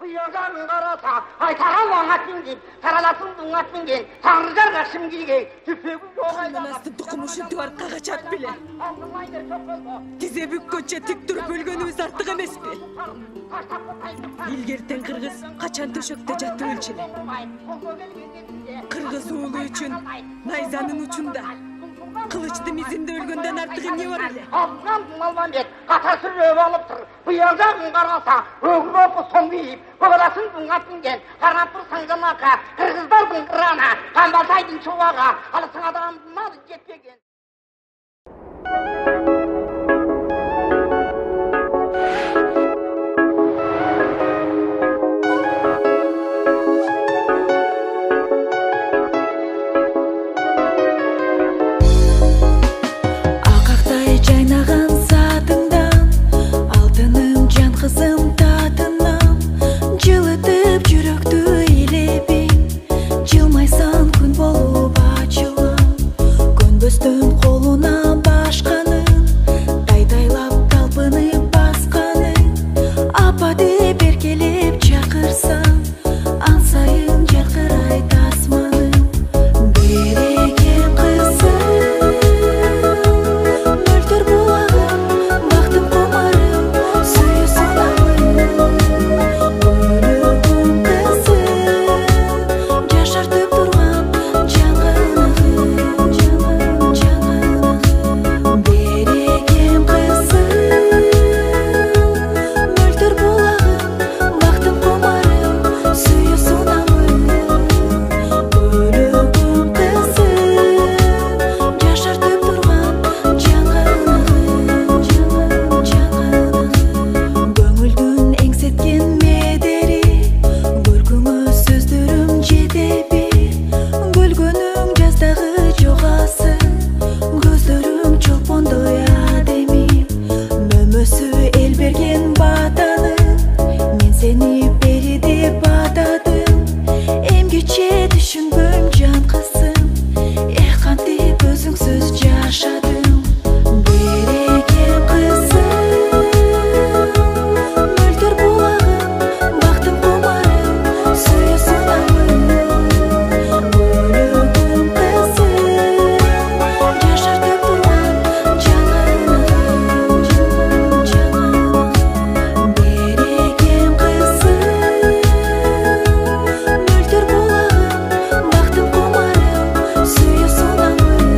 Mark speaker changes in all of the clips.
Speaker 1: Bıyığın karasa, aytaran anlatın ki, taralasın dungatın ki, tanrıcar kaşım ki, tüpüğü yoğayla...
Speaker 2: Anasını dokumuşun duvarga kaçat bile. Tize bükköçe tik durup ölgönümüz artık emes mi? İlgerten Kırgız kaçan töşökte jattı ölçeli. Kırgız oğlu üçün nayzanın uçunda. Kılıçlı mizinde ölgönden artık ne var öyle?
Speaker 1: Altından Malmambet, katarsı röv alıptır. Bıyığın karasa, öğün opu son büyüyüp, kıvılasın dungatın gen, karnapır sancamaka, Kırgızdardın kırana, kambalsaydın çuvağa, alısın adam malı jetpegen.
Speaker 3: Kızım tadından cılıtıp жүрөктү илебин жылмайсан күн болуп ачылам көнбөстөн колуна башканын тайтайлап талпынып басканын апа деп эркелеп чакырсам ансайын жаркырайт асманым берекем кызым мөлтөр булагым бактым кумарым жашартып турган берекем кызым мөлтөр булагым бактым кумарым сүйүү сунамын өлөгүм кызым жашартып турган көңүлдүн эңсеткен медери көркүңө сөздөрүм жетеби көлгөнүң жаздагы жогасы көздөрүң чолпондой адеми мөмөсү эл берген батаны мен сени бери деп атадым эмгиче түшүнбөйм жан кызым эх кантип өзүңсүз жашадым берекем кызым мөлтөр булагым бактым кумарым сүйүү сунамын өлөгүм кызым жашартып турган берекем кызым мөлтөр булагым бактым кумарым сүйүү сунамын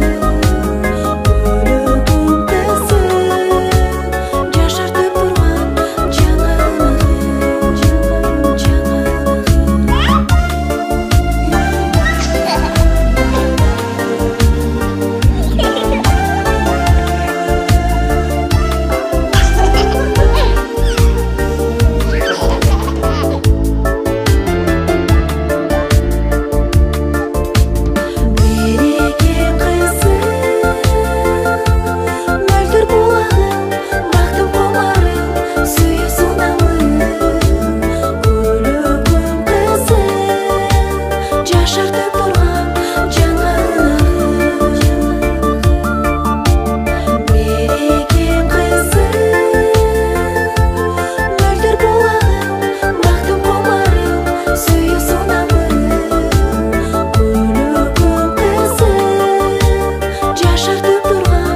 Speaker 3: өлөгүм кызым жашартып турган берекем кызым мөлтөр булагым бактым кумарым сүйүү сунамын өлөгүм кызым жашартып турган берекем кызым мөлтөр булагым бактым кумарым сүйүү сунамын өлөгүм кызым жашартып турган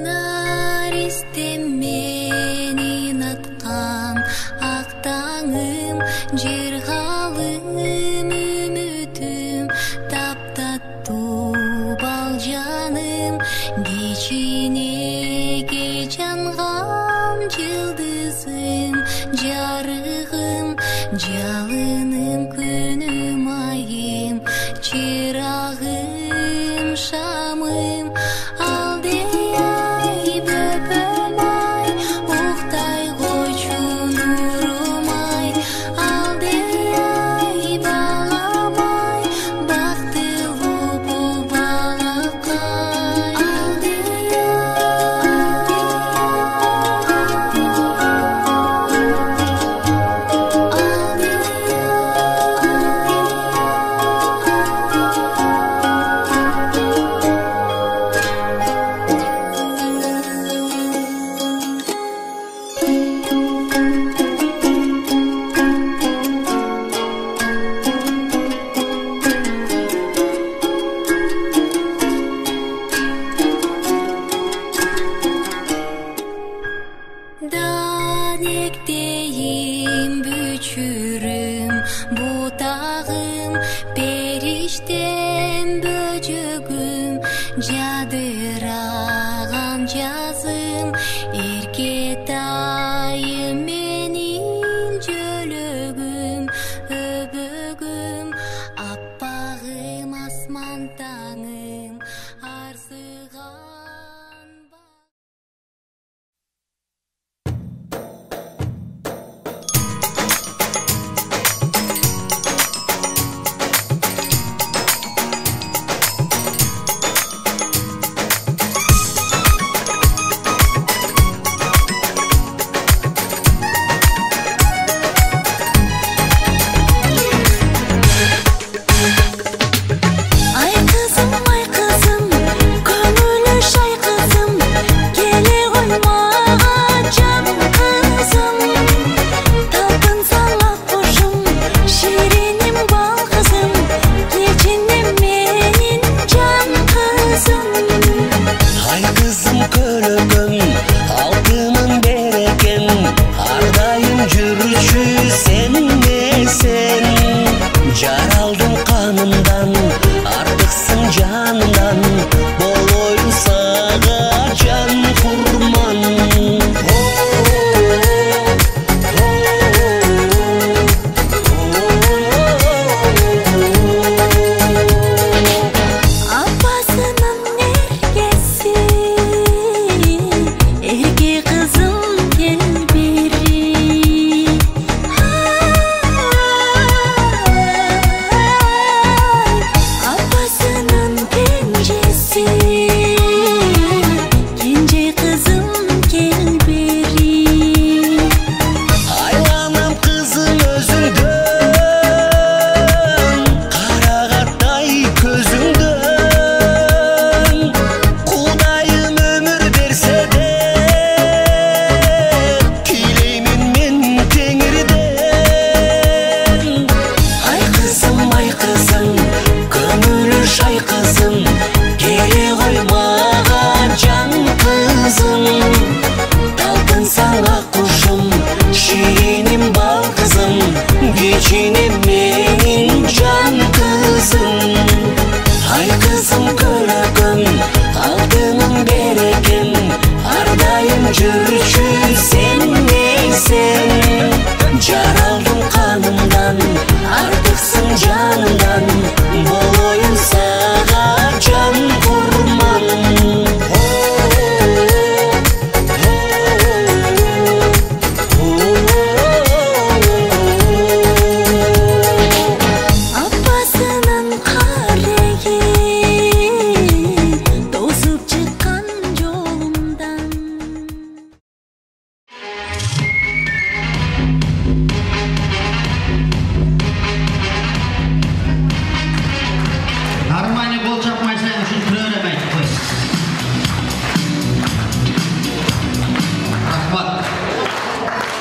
Speaker 3: Наристе менин аткан ак таңым жыргалым үмүтүм таптаттуу бал жаным кичинеге жанган жылдызым жарыгым жалыным күнүм айым чырагым шамым алдыяй бөпөм-ай уктай койчу нурум-ай алдыяй балам-ай бактылуу бул балакай алдыяй Периштем бөжөгүм, жадыраган жазым, эркетайым менин жөлөгүм, өбөгүм, аппагым асман таңым, арзыган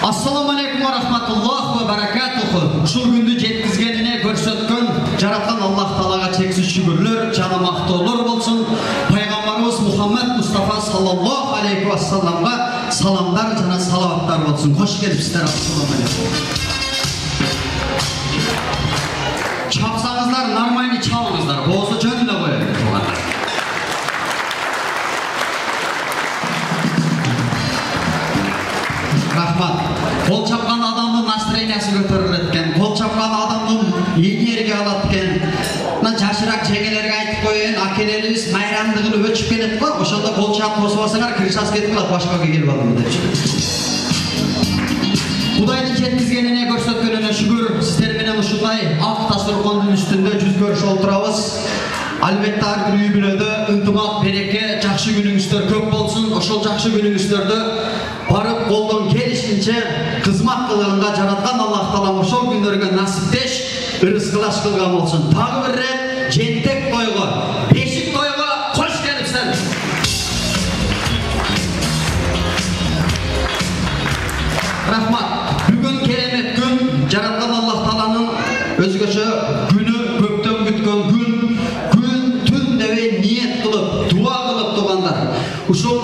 Speaker 4: Assalamu alaikum wa rahmatullah wa barakatuhu. Ушул күндү жеткизгенине көрсөткөн жараткан Аллах Таалага чексиз шүгүрлөр, жана мактоолор болсун. Пайгамбарыбыз Мухаммад Мустафа саллаллаху алейхи ва салламга саламдар жана салаваттар болсун. Кош келипсиздер. Ассаламу алейкум. Чапсаңыздар, нормальный чалыңыздар. Боозу жөн эле коелу. Рахмат. Кол чапкан адамдын настроениясы көтөрүлөт экен. Кол чапкан адамдын энергия алат экен. Мына жашыраак жеңелерге айтып коеюн, акелерибиз майрамдыгын өчүп келет го. Ошондо кол чап косбасаңар крышасы кетип калат, башкага келип алдым депчи. Кудайдын жеткизгенине көрсөткөнүнө шүгүр. Сиздер менен ушундай ак тасыркондун үстүндө жүз көрүшүп отурабыз. Албетте ар бир үй бүлөдө ынтымак, береке, жакшы күнүңүздөр көп болсун. Ошол жакшы күнүңүздөрдө барып колдон келишинче кызмат кылганга жараткан Аллах Таалам ошол күндөргө насиптеш, ырыскылаш кылган болсун. Дагы бир рет жентек тойго, бешик тойго кош келипсиздер. Рахмат. Бүгүн керемет күн, жараткан Аллах Тааланын өзгөчө күнү, көптөн күткөн күн. Ушул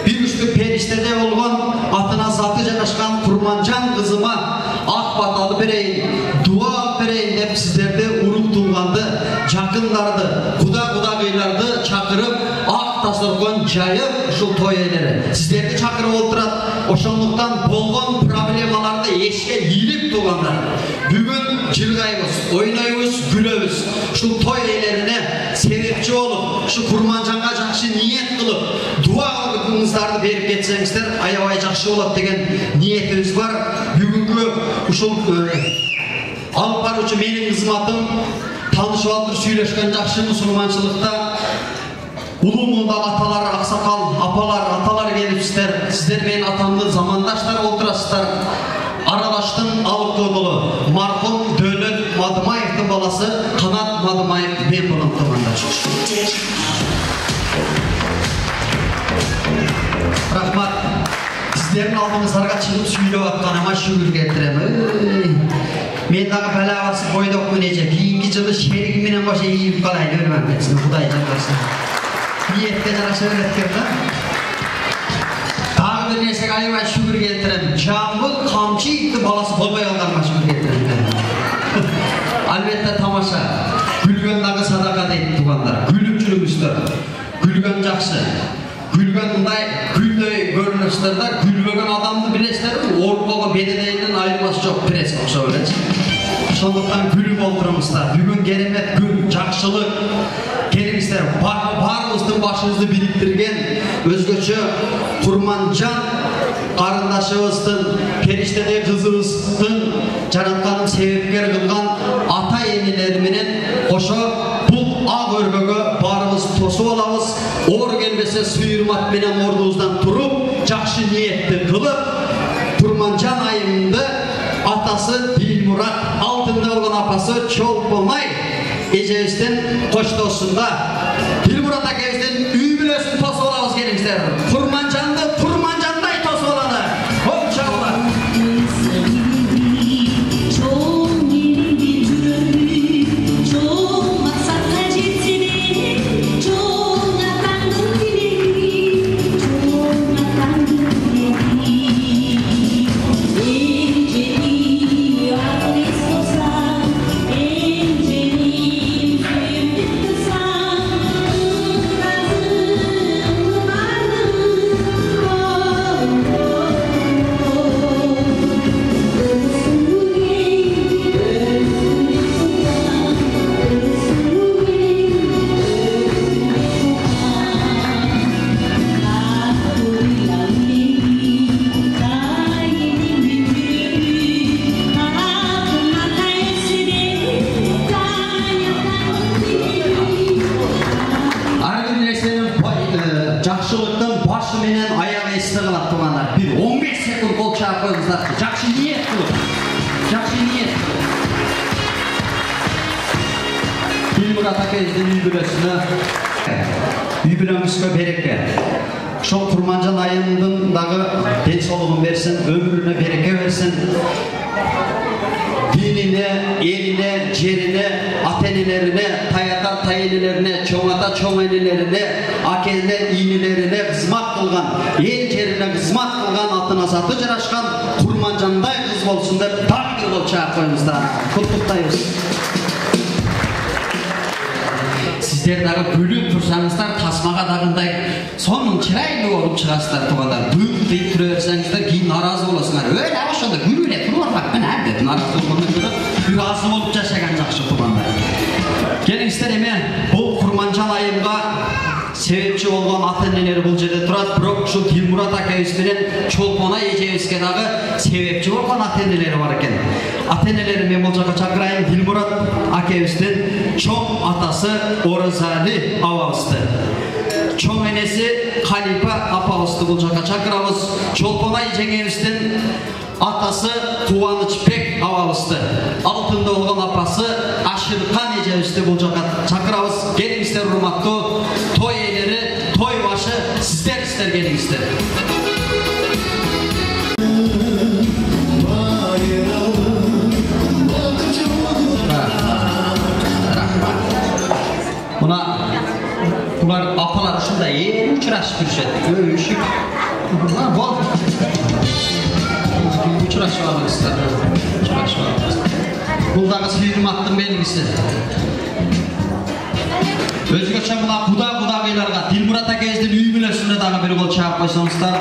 Speaker 4: büyüklük periştede olgan atına zatı janaşkan Kurmancan kızıma ak batalı bereyin, dua bereyin hep sizlerde uruk tuğandı. жақындарды, құда-құдағиларды шақырып, ақ дастархан жайып, ушул той иелери сиздерди чакырып отурат. Ошондуктан болгон проблемаларды эшке ийилип тугандар. Бүгүн жыргайбыз, ойнойбуз, күлөбүз. Ушул той иелерине себепчи болуп, ушу Курманжанга жакшы ниет кылып, дуа кылгыңыздарды берип кетсеңиздер, аябай жакшы болот деген ниетибиз бар. Бүгүнкү ушул алып баруучу менин кызматым таанышып алып сүйлөшкөн жакшы мусулманчылыкта улуу мулда аталар, аксакал, апалар, аталар келипсиздер. Сиздер менин атамдын замандаштары отурасыздар. Аралаштын алып kodulu мархум Дөөлөт Мадымаевдин баласы Канат Мадымаев мен болом тумандач. Рахмат. Сиздердин алдыңыздарга чыгып сүйлөп атканыма шүгүр келтирем. Мен дагы бала басып бойдокмун эже. Кийинки жылы шеригим менен кошо ийип калайын өлмөм кетсин. Кудай жардырсын. Ниетке жараша öğretken da. Dağ bir nesek aybay şükür keltirem. Jambul kamçı itti balası bolbay algarma şükür keltirem. Albatta tamasha. Gülgön dagı sadaka deydi tuganlar. Gülüp жүрүңүздөр. Gülgön jakşı. Gülgön мындай gülдөй көрүнүштөрдө gülbөгөн адамды билесиздерби? Орукпогон бедедейдин айырмасы жок пресс окшоп элечи. Ошондуктан gülүп олтуруңуздар. Бүгүн керемет күн, жакшылык. Келиңиздер, баарыбыздын башыбызды бириктирген өзгөчө Курманжан карындашыбыздын, периштедей кызыбыздын жаратканын себепкер кылган ата энелери менен кошо бул ак өргөгө баарыбыз тосуп алабыз. Оор келбесе сүйүрмат менен ордубуздан туруп, жакшы ниетти кылып, Курманжан айымды атасы Дилмурат, алтында болгон апасы Чолпонай эжебиздин коштоосунда Дилмурат акебиздин үй бүлөсүн тосуп алабыз келиңиздер. Курманжанды Курманжандай тосуп алалы. Ол чагыла. Жақшылықтың başı менен аяғы есті қылат туғандар. Bir 15 sekund қол чағып қойыңыздар. Жақшы ниет қылып. Жақшы ниет қылып. Дилмурат акебиздин үй бүлөсүнө, үй бүлөңүзгө береке. Ошол Курманжан айымдын дагы ден соолугун берсин, өмүрүнө береке берсин. Dinine, eline, cerine, atenelerine, tayata tayenelerine, çoğata çoğenelerine, akelle iğnelerine kızmak kılgan, el cerine kızmak kılgan, atına satı jaraşkan, Kurmanjanday kız bolsun dep tak bir kol çağıp koyumuzda. Kutlukdayız. Sizler dagı gülüp tursanızlar, tasmaga dagınday sonun çıraylı olup çıgasızlar tuğalar. Büyük deyip türeversenizdер, keyin narazı olasınlar. Öyle aşağıda gülüyle tururlar. Ben herdi, narazı olmandan göre razı olup yaşayan жақшы tuğanlar. Gelingizler hemen bu Kurmanjan ayımga sebepçi olgan ata-eneleri bul жерде турат, бирок ушул Дилмурат акебиз менен Чолпонай эжебизге дагы себепчи болгон ата-энелери бар экен. Ата-энелери мен бул жакка чакырайын. Дилмурат акебиздин чоң атасы Оразали абабызды, чоң энеси Калипа апабызды бул жакка чакырабыз. Чолпонай жеңебиздин атасы Кубанычбек абабызды, алтында болгон апасы Ашыркан эжебизди бул жакка чакырабыз. Келиңиздер урматтуу той ээлери, той башы сиздер келиңиздер. Buna bular apalar ушундай учурашып жүрүшөт. Өшүп. Бул учурашып алыңыздар. Учурашып алыңыздар. Бул дагы сүйүрматтын белгиси. Өзгөчө мына кудагыйларга Дилмурат акебиздин үй бүлөсүнө дагы бир кол чаап койсоңуздар.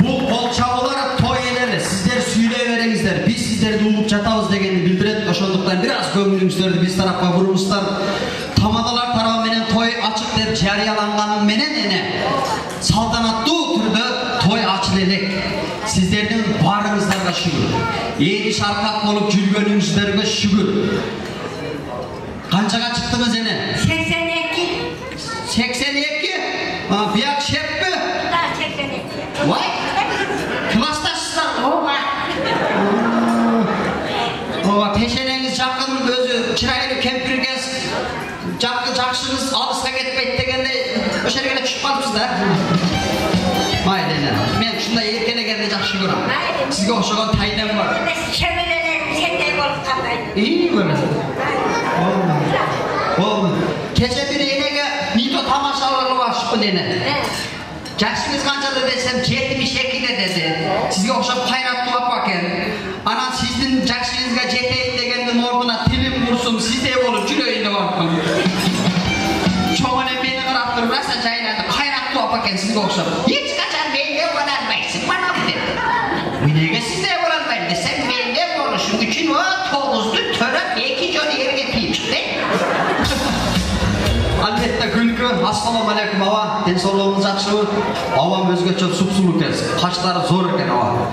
Speaker 4: Бул кол чабуулар той элери сиздер сүйлөй бериңиздер. Биз сиздерди угуп жатабыз дегенди билдирет. Ошондуктан бир аз көңүлүңүздөрдү биз тарапка бурыңуздар. Тамадалар тарабы менен той ачык деп жарыяланганы менен салтанаттуу түрдө той ачыл элек. Сиздердин барыңыздарга шүгүр. Эри шаркат болуп жүргөнүңүздөргө шүгүр. Канчага чыктыңыз эне?
Speaker 5: 82.
Speaker 4: 82? Бияк шеппи?
Speaker 5: Да, 82.
Speaker 4: Вай? Классташсыздар?
Speaker 5: Ооба.
Speaker 4: Пешенеңиз жакын өзү чырайылуу кемпиргес жакшыңыз алыска кетпейт дегенде ошол жерге түшүп калыпсыздар. Майли эне. Мен ушундай эркелегенди жакшы көрөм. Сизге окшогон тайнем бар.
Speaker 5: Чөмелелер сендей болуп калбайт.
Speaker 4: Böyle. Oldu. Keçe bir enege Nito tamaşalarına başlıklı ene. Yaşınız kançadı desem 72'de dedi. Sizge okşap kayratlı bakken. Ana sizin yaşınızga jeteyip degendin orduna tilim vursun sizde olup cüreğinde bakken. Çoğunen beni kıraktır rasa çaynadı kayratlı bakken sizge okşap. Hiç kaçar beyde olanmayısın bana mı dedi. Minege sizde olanmayın desem beyde konuşun için o toğuzlu törep iki jön yerine tiyip çıktı. Albatta күлкі, ассаламу алейкум ава, денсаулығыңыз жақсыбы? Авам өзгөчө суп-сулуу экен, качтары зор экен ава.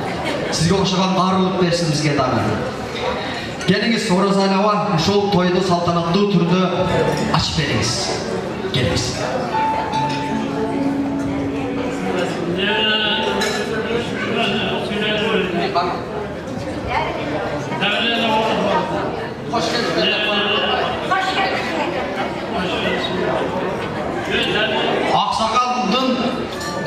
Speaker 4: Сизге окшогон баарлык берсин бизге дагы. Келиңиз, Оразалы ава, ушул тойду салтанаттуу түрдө ачып бериңиз. Келиңиz. Hoş geldiniz. Aksakaldın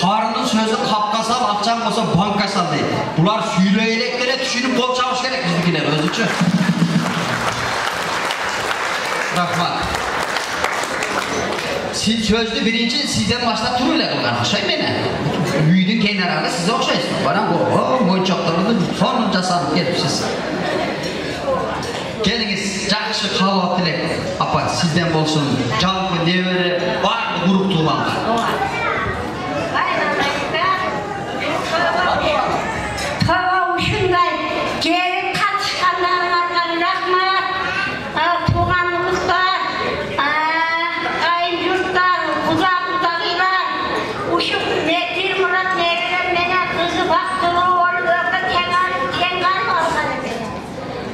Speaker 4: karnının sözü kapkasal, akçam olsa bankasal değil. Bunlar süyleyeleklere düşünüp bol çalış gerek bizimkiler özüçü. Rahmat. Siz sözlü birinci sizden başta turuyla kılgan okşayım beni. Büyüdün kenarında size okşayısın. Bana bu boyunçaklarını sonunca sanıp gelmişsiniz. Geliniz, жақшы қалуat dilek. Apa, sizden bolsun. Жалпы nevere var mı grup tuğlanlar?
Speaker 5: Tava uşunday gelip katışkanlarına rahmat. Tuğanlıklar, ayın yurtlar, uzak-uzaklar. Uşuk Metin Murat neveren mene kızı baktırı olup tengar olsan efendim.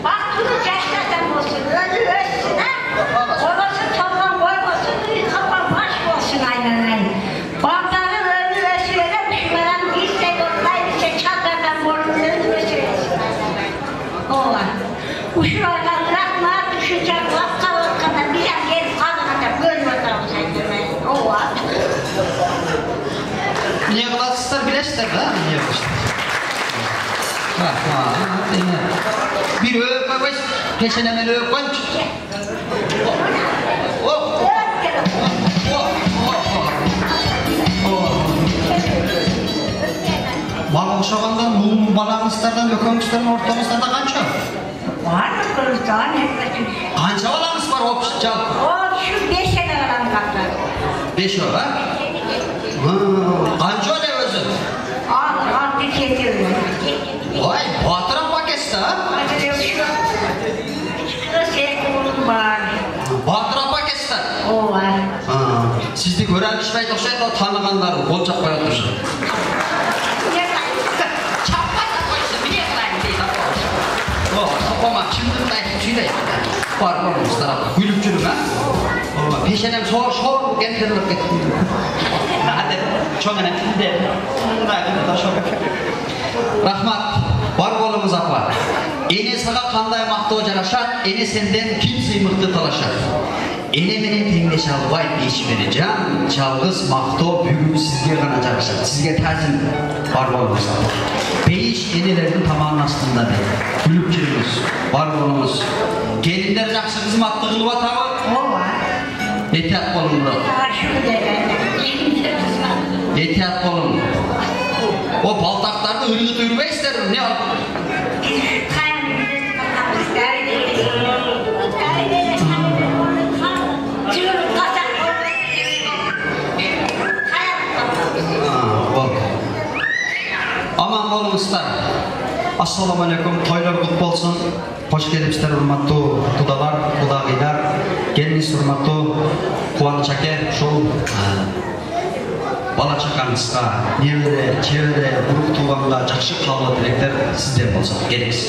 Speaker 5: Baktırı yaşlardan olsun, özü özsün ha. Orası topan boy olsun, topan baş olsun aynen. Bazıları özü özsüyle düşmeden gitsek ortay bir çatardan borun özü özsülesin. Ola. Uşularla bırakma, düşecek vakkadan bir an gelip kalınacak, görmeden olsaydı. Ola.
Speaker 4: Niye kılatsızlar bilesizler ha? Niye kılatsızlar? Bir öğüp koy, peşenemen öğüp koy. Bana okşağandan, bu balağınızlardan, ökönüzlerin ortamızdan da kança?
Speaker 5: Var mı kırıktan?
Speaker 4: Kança balağınız var o pişcal?
Speaker 5: O şu 5 sene kalan kaplar.
Speaker 4: 5 o ha? Kança o ne özü?
Speaker 5: Al, bir kedi.
Speaker 4: Vay, batıran paketi ha? Batıran paketi ha?
Speaker 5: O var.
Speaker 4: Sizde gören işbeyt okşaydı o tanıganları, kol çapmaya otursun. Çapmaya da koysun, niye kılayım değil ha? Ama şimdi de söyleyeyim. Var olmuş tarafı, gülüpçülük ha? Peşenem şor getirilip gitti. Hadi, çok önemli değil. Rahmat, var bolumuz apa. Ene sağa kanday maktoo jarashat, ene senden kimse mıktı talaşat. Ene menen tengleşe albay beşmeri can, çalgız maktoo bugün sizge gana jarashat. Sizge tazim var bolumuz apa. Beyiş enelerin tamamın aslında değil. Gülüpçülüğümüz, var bolumuz. Gelinler jakşı kızmatlı kılıp atabı.
Speaker 5: O var.
Speaker 4: Ehtiyat bolun Murat. Ehtiyat bolun. O baltaklarda ırgıt ürme isterim, ne al?
Speaker 5: Kayan bir bakalım ister.
Speaker 4: Assalamu alaikum, toylar kutlu olsun. Hoş gelipsizler hurmatlı kudalar, kudagıylar. Geliniz hurmatlı Kuvanoç ake, şol bala çakanızga, nevere, çevere, uruk tuğanla жақсы қалуы тілектер сіздер болса. Geliniz.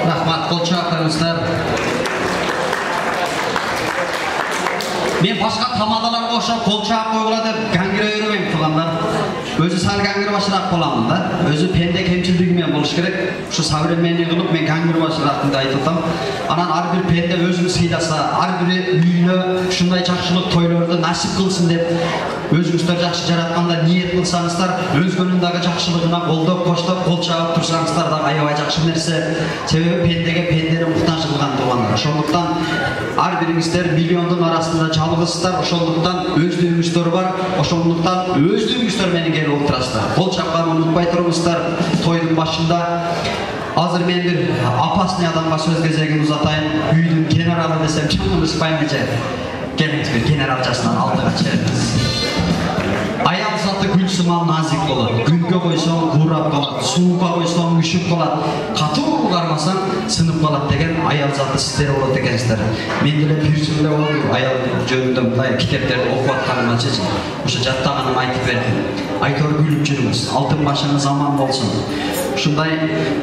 Speaker 4: Rahmat, kol çağırtlarınızlar. Men başka tamadalar boşap kol çağıp koyula deb gangire yürümeyim tuğanlar. Özü sal gangire başırak bolamın da. Özü pende kemçildigime boluş gerek. Şu savremenliği kılıp men gangire başıraktın da aytıptam. Anan ar bir pende özünü sıydasa, ar biri üyüne şunday çakşılık toylarda nasip kılsın deb özünüzler жақсы жаратканда ниет кылсаңыздар, өзгөнүндөгү жакшылыгына колдоп, коштоп, кол чабып турсаңыздар да аябай жакшы нерсе. Себеби пендеге пендени муктаж кылган туугандар. Ошондуктан ар бириңиздер миллиондун арасында жалгызсыздар. Ошондуктан өздүгүңүздөр бар. Ошондуктан өздүгүңүздөр менен келип отурасыздар. Кол чапканды унутпай туруңуздар. Тойдун башында азыр мен бир опасный адамга сөз кезегин узатайын. Үйдүн генералы десем чаңымыз паймача. Келиңиз бир генералчасынан алдыга чыгыңыз. Аял заты гүлсыман назик болот. Күнгө койсоң куурап калат, суукка койсоң үшүп калат, катуу кармасаң сынып калат деген аял заты сиздер болот экенсиздер. Мен деле бир жыл эле болду аял жөнүндө мындай китептерди окуп атканымачы. Ошо жаттаганым айтып бердим. Айтор күлүп жүрүңүз. Алтын башыңыз аман болсун. Ушундай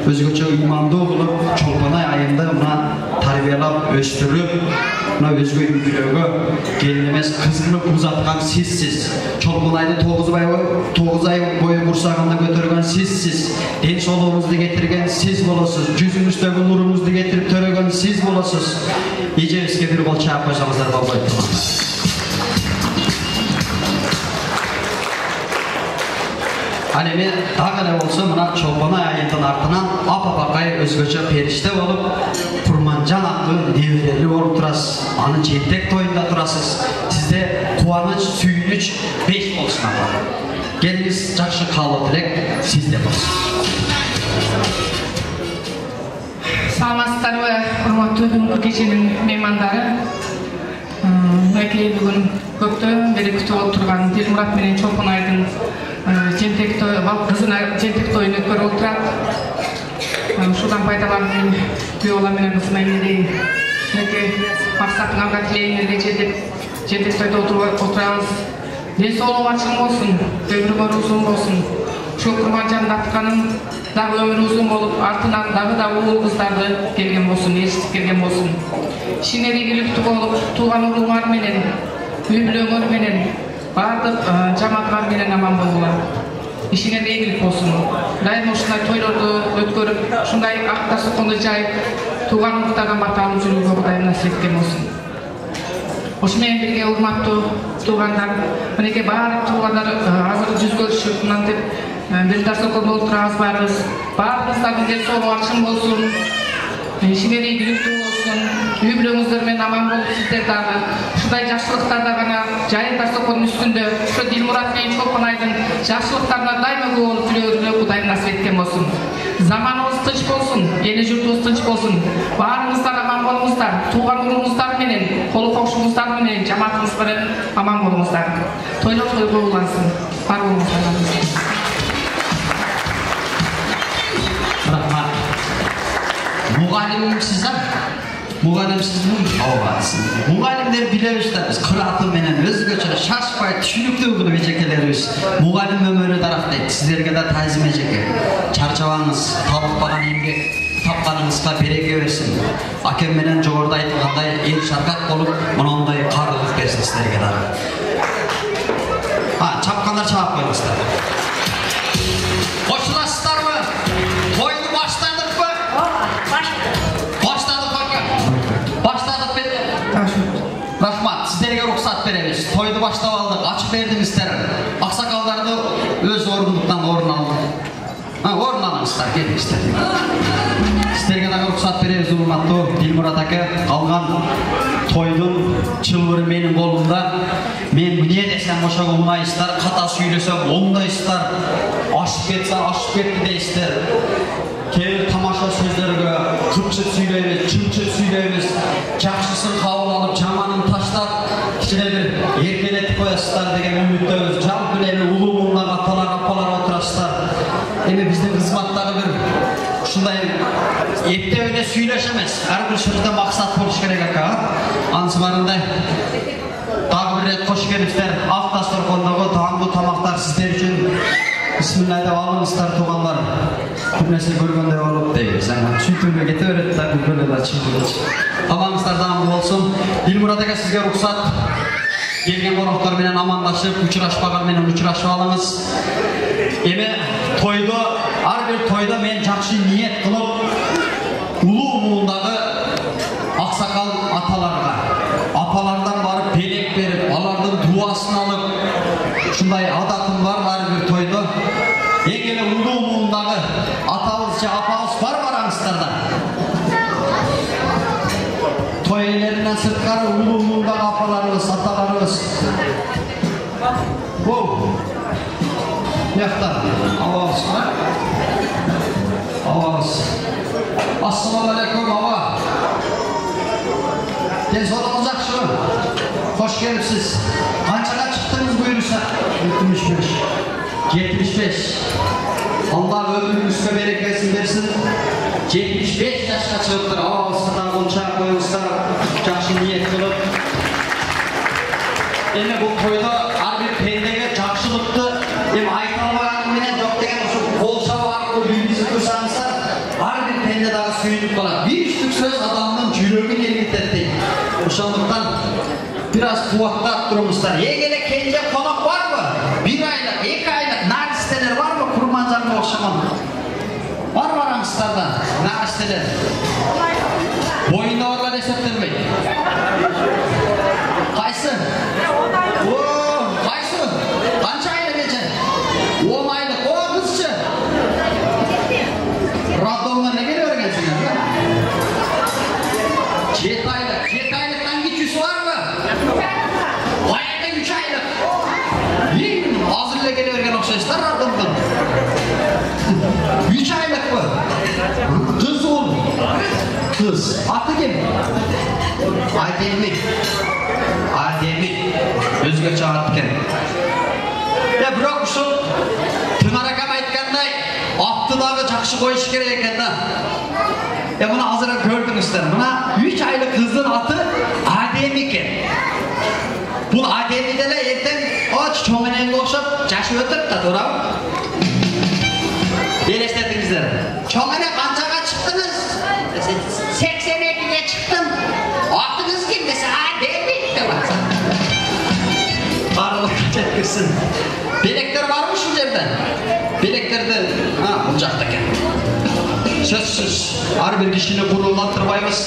Speaker 4: өзгөчө ыймандуу кылып, Чолпонай айында мына тарбиялап, өстүрүп, мына өзгө үй-бүлөгө келин эмес кыз кылып узаткан сизсиз. Чолпонайды 9 ай бою курсагында көтөргөн сизсиз. Ден соолугуңузду кетирген сиз болосуз. Жүзүңүздөгү нуруңузду кетирип төрөгөн сиз болосуз. Эжебизге бир кол чаап койсоңуздар болбойт. Hani men dagı ele bolsa mına Çolponay ayının артынан апа-бакай өзгөчө периште болуп, Курманжан аттуу неберели болуп турасыз. Анын жентек тойунда турасыз. Сизде кубаныч, сүйүнүч 5 болсун апа. Келиңиz жакшы каалоо тилек сизде болсун.
Speaker 6: Саламатсыздарбы, урматтуу бүгүнкү кеченин меймандары. Мынакей бүгүн көптөн бери күтүп отурган Дилмурат менен Чолпонайдын жентек той, кызына жентек тоюн өткөрүп отурат. Ушудан пайдаланып мен күйөөла менен кызына эмнедейин. Мынакей максатыңарга тилейин элечи деп жентек тойдо отурабыз. Ден соолугу ачык болсун, өмүрүңөр узун болсун. Ушул Курманжанды атканым дагы өмүрү узун болуп, артынан дагы уул кыздарды келген болсун, ээрчитип келген болсун. Ишиңер ийгиликтүү болуп, тууган уруңар менен, үй-бүлөңөр менен, бардык жамаатыңар менен аман болгула. Ишиңер ийгилик болсун. Дайыма ушундай тойлорду өткөрүп, ушундай акта сукунду жайып, тууган уруктардан бата алып жүрүүгө Кудай насип эткен болсун. Ошу менен бирге урматтуу туугандар, мынакей баардык туугандар азыр жүз көрүшүп, мынтип бир дарсокондо отурабыз барыбыз. Баарыбыздардын ден соолугу ачык болсун. Ишиңер ийгиликтүү болсун. Үй-бүлөңүздөр менен аман болуп сиздер дагы ушундай жакшылыктарда гана жайын дарсоконун үстүндө ушу Дилмурат менен Чолпонайдын жакшылыктарына дайыма күбө болуп жүрүүгө Кудай насип эткен болсун. Заманыбыз тынч болсун, эли журтубуз тынч болсун. Баарыңыздар аман болуңуздар, тууган уруңуздар менен, колу кошуңуздар менен, жамаатыңыз менен аман болуңуздар. Тойлор тойго улансын. Бар болуңуздар.
Speaker 4: Rahmat. Muğalimimsiz ha? Muğalimsiz mi? Avatsın. Muğalimler bilebizler biz kıratı menen özgöçüne şaşpay tüşünüktü bunu bejekelerimiz. Muğalim ömürü tarafdaydı. Sizlerge de tazim ejeke. Çarçavanız, talıkpagan emgek tapkanыңызга береке берсин. Акем менен жогоруда айтылгандай эл шаркат болуп, мындай карылык берсин силерге дагы. Чапкандар чаап коюңуздар. Кошуласыздарбы? Тойду баштадыкпы? Баштадык. Баштадык бе? Рахмат. toydu başlap aldık. Açık berdiңиздер. Аксакалдарды өз орындықтан орын алды. Орын алыңыздар, келіңіздер. Сіздерге дағы рұқсат береміз, урматтуу Дилмурат ака. Қалған тойдың чылбыры менің қолымда. Мен не десем ошо ұнайсыздар, қата сүйлесем оңдайсыздар. Ашып кетсе ашып кетті дейсіздер. Кейбір тамаша сөздерге қырчыт сүйлейміз, чымчыт сүйлейміз. Жақшысын қабыл алып, жаманын таштап, кішкене бір еркелетіп қоясыздар деген үміттеміз. Жалпы білемін, ұлы мұнлар, аталар, апалар отырасыздар. Эми биздин кызматтагы бир ушундай эптебеде сүйлөшөмөз. Ар бир сөздө максат болуш керек ака. Анысы барындай дагы бир рет кош келиптер. Ак дасторкондогу таңгы тамактар сиздер үчүн бисмилла деп алыңыздар туугандар. Көп нерсе көргөндөй болуп дейбиз. Сүйтүлбөй кете берет да күлгөнө да чыгып. Тамагыңыздар дагы болсун. Дилмурат ака сизге уруксат. Келген коноктор менен амандашып, учурашпаган менен учурашып алыңыз. Эми тойдо, ар бир тойдо мен жакшы ниет кылып, улуу муундагы аксакал аталарга, апалардан барып белек берип, алардын дуасын алып, ушундай адатым бар ар бир тойдо. Эң эле улуу муундагы атабыз же апабыз бар бараңыздарда. Той ээлеринен сырткары улуу муундагы апаларыбыз, аталарыбыз. Яхта, авабыз бар. Авабыз. Ассалаумалейкум, ава. Денсаулығыңыз жақшымы? Қош келіпсіз. Қаншаға шықтыңыз бұйырса? 75. Алла өміріңізге берекесін берсін. 75 жашқа шығыптыр. Авабызға қоншақ қойыңыздар. Жақшы ниет қылып. Эми бұл тойда ар бир пендеге жақшылықты айта албаганым менен жок деген ушу кол чабуу аркылуу билгизип турсаңыздар, ар бир пенде дагы сүйүнүп калат. Бир үчтүк сөз адамдын жүрөгүн эргитет дейт. Ошондуктан бир аз кубаттап туруңуздар. Эң эле кенже конок барбы? 1 айлык, 2 айлык наристелер барбы? Курманжанга окшогон. Бар бараңыздардан наристелер. Боюнда барлар эсептелбейт. Кайсы? Кайсы? Канча айлык эже? 10 айлык. О, кызчы. Радомга не келе бергенсиңер? 7 айлык. 7 айлыктан кичүүсү барбы? Кайда 3 айлык? Азыр эле келе берген окшойсуздар Радомдон. 3 айлыкпы? Кыз ол. Кыз. Аты ким? Адеми. Өзгөчө ат экен. Бирок ушул Тынар акам айткандай, атты дагы жакшы коюш керек экен да. Муну азыр көрдүңүздөр. Мына 3 айлык кыздын аты Адеми экен. Бул Адеми деле эртең чоң энеңге окшоп жашып өтөт да, туурабы? Элестетиңиздер. Чоң эне канчага чыктыңыз? 82-ге чыктым. Атыңыз ким десе Адеми деп атса. Барлық жеткізсін. Белектер бар мı şu жерде? Белектерді, бұл жақта екен. Сөзсіз, ар бір кішіні құлылаттырбаймыз.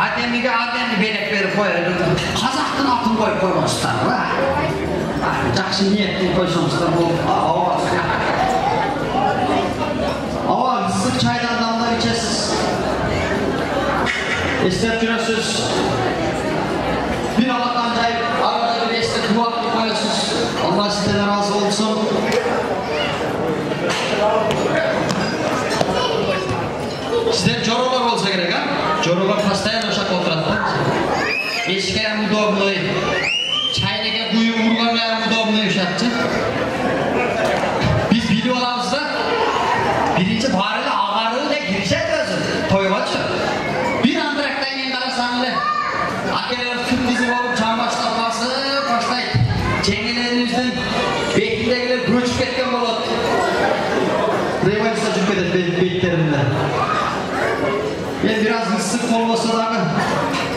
Speaker 4: Адемиге белек беріп қойып, қазақтың атын қойып қоймастар. Жақсы ниеттен қойсаңыздар бұл. Ава, ыстық чайдан дамлар içесіз. Estep жүресіз. Bir Allah'tan cayıp, arada bir estek kuvvetli koyuyorsunuz. Allah sizden razı olsun. Sizler jorolar olsa gerek ha? Jorolar постоянно ошак отырады. Ешке удобный, чайнеге куюп урган удобный ушатчы. Biz bilip alamыз да. Birinci barılı ağarığı da girişet özü. Toygaçı. Bir andıraqtan keyin qarasаңlar, akeler süt bizi olup çambaçlar başlaydı. Жеңелеріміздің бетіндегілер көчіп кеткен болады. Революция жүріп кетеді беттерінде. Мен biraz ыстық болмаса дағы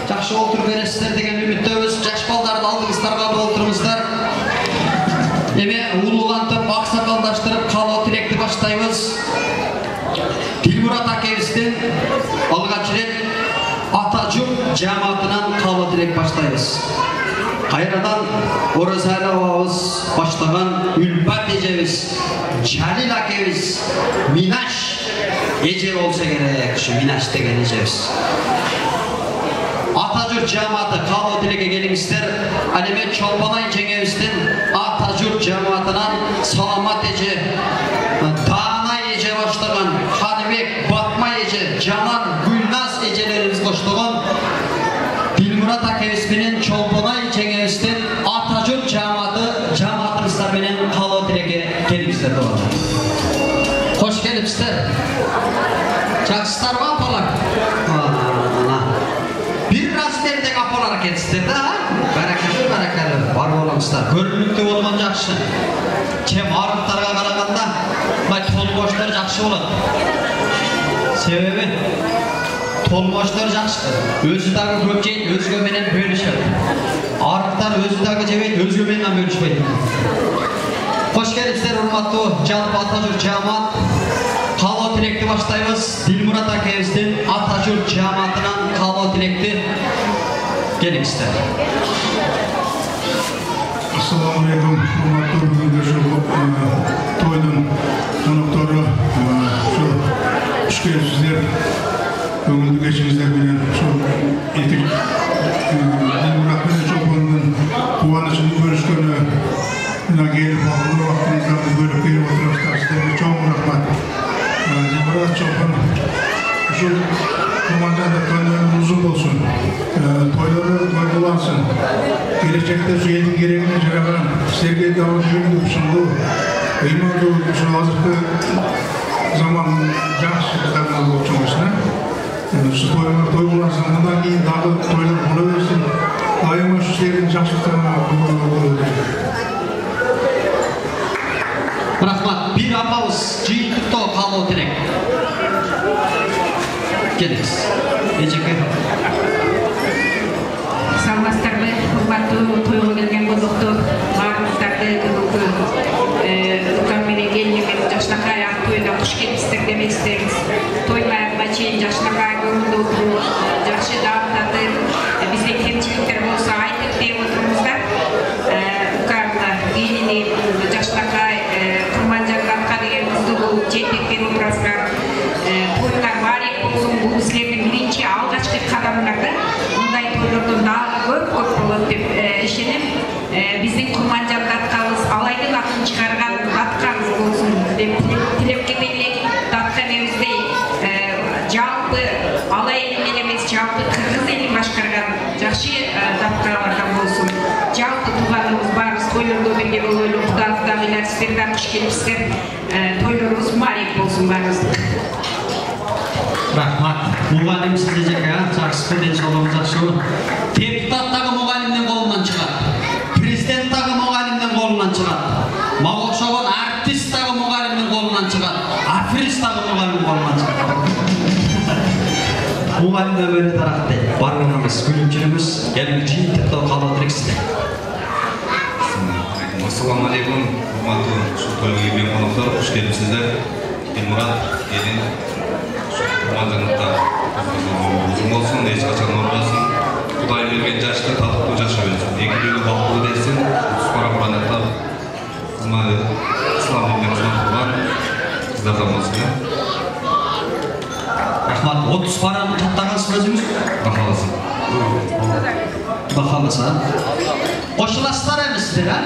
Speaker 4: жақсы отырып бересіздер деген үміттеміз. Жаш балдарды алдыңыздарга отырыңыздар. Эми улуулантып, аксакалдаштырып калуу тилекти баштайбыз. Дилмурат акебиздин алгач рет cemaatinden kaba dilek başlayız. Hayradan Orasayla ağız başlayan Ülbat ecemiz, Çalil akemiz, Minaş ece olsa gerek, şu Minaş degen ecemiz. Atajurt cemaati kaba dileke gelingizler, Alimet Çolpanay cengemizden Atajurt cemaatinden salamat ece, Dağına ece başlayan Hanibek Batma ece, Canan Gülnaz ecelerimiz başlayan Dilmurat akemizbinin Çolpanay cengemizden Atajurt cemaatımızlar benim kaba dileke gelingizler doğru. Hoş gelipsizler. Çaksızlar var apalar. Biraz derdek apalar ketizler de ha? Barakalı. Var olamızlar. Görünükte olman jakşı. Kem arıqtарға qaraganda tolboşlar jakşı болады. Sebebi tolboşlar jakşı. Özü dagı көп жейт, өзгө менен бөлүшөт. Арыктар өзү дагы жебейт, өзгө менен бөлүшпөйт. Hoş gelipsizler урматтуу жалпы Атажурт жамаат. Kalo tilekti başlayız. Dilmurat akemizden Atajurt cemaatinden kalo tilekti gelin ister.
Speaker 7: Assalamu alaikum. Bugün şu toydun konukları şu işgelsizler ömürlü geçinizler bilen şu etik Dilmurat bilen çok onun kuvanışını görüşkönü gelip bağlı vaktiniz bölüp gelip otururlar. Sizlerine çok rahmet. Dilmurat Çolpan şu kumandanın toylarının uzun olsun. Toyları toydulansın. Gelecekte şu yedin gereğine cevabın sevgiye devam edildiği için bu imanlı şu azıcık zaman cahşıklarına oluşmasına şu toylar toydulansın. Bundan iyi daha toylar bulabilirsin. Daima şu sevginin cahşıklarına oluşmasına.
Speaker 4: Rahmat, bir apamız Cihto kalo dilek. Geliniz. Eceki.
Speaker 6: Salmastарды, hurmatlı toyga kelgen bozduktur. Barımızdardı Lukan menen gelinimiz Jaşnakay toyuna hoş gelipsizler demek isteriz. Toylarına çeyin Jaşnakay göründü oturup, жақсы dağıtladı. Bizde kemçilikler olsa aytıp deyip oturumuzda. Lukan'la gelini Jaşnakay Kurmanjanlarga деген kızdı bu жетекпен отырасыздар. Toylar бар болсын, бұл біздердің бірінші алғашқы қадамдарда. Мұндай тойлардан дағы көп болады деп ішеніп, біздің Құрманжан-датқамыз алайдың атын шығарған датқамыз болсын деп тілеп кетелік. Датқа неміздей жалпы алай елмен емес, жалпы қырғыз елін башқарған жақсы датқалардан болсын. Жалпы туғанымыз барыз, тойларда бірге болуылы, құдағыздағылар, сіздерден қош келіпсіздер, тойларымыз марек болсын барыздық.
Speaker 4: Rahmat. Muğalim sizecek ya. Жақсы педен жолуңuz жақсы. Депутаттағы мұғалімнен қолынан шығады. Президенттағы мұғалімнен қолынан шығады. Мағоқшауын артисттағы мұғалімнен қолынан шығады. Аферисттағы мұғалімнен қолынан шығады. Мұғалімді өмірі тарақты. Барлығымыз, күлімчіліміз, еліңіз жиынтықты қала тірексіздер.
Speaker 8: Ассаламу алейкум. Құрметті şu toyға келген қонақтар, қош келіпсіздер. Dilmurat елін Құрманжанлықта uzun olsun, ешқашан орбасын. Құдай берген жашты татықты жашап өтсін. Екілігі бақылы десін, Құрманжанлықтар ислам дініне қызмет қылған қыздардан болсын.
Speaker 4: Rahmat, 30 paranı tattағансыз өзіңіз?
Speaker 8: Бақаласын.
Speaker 4: Бақаласа. Қошыластар әмістер, ә?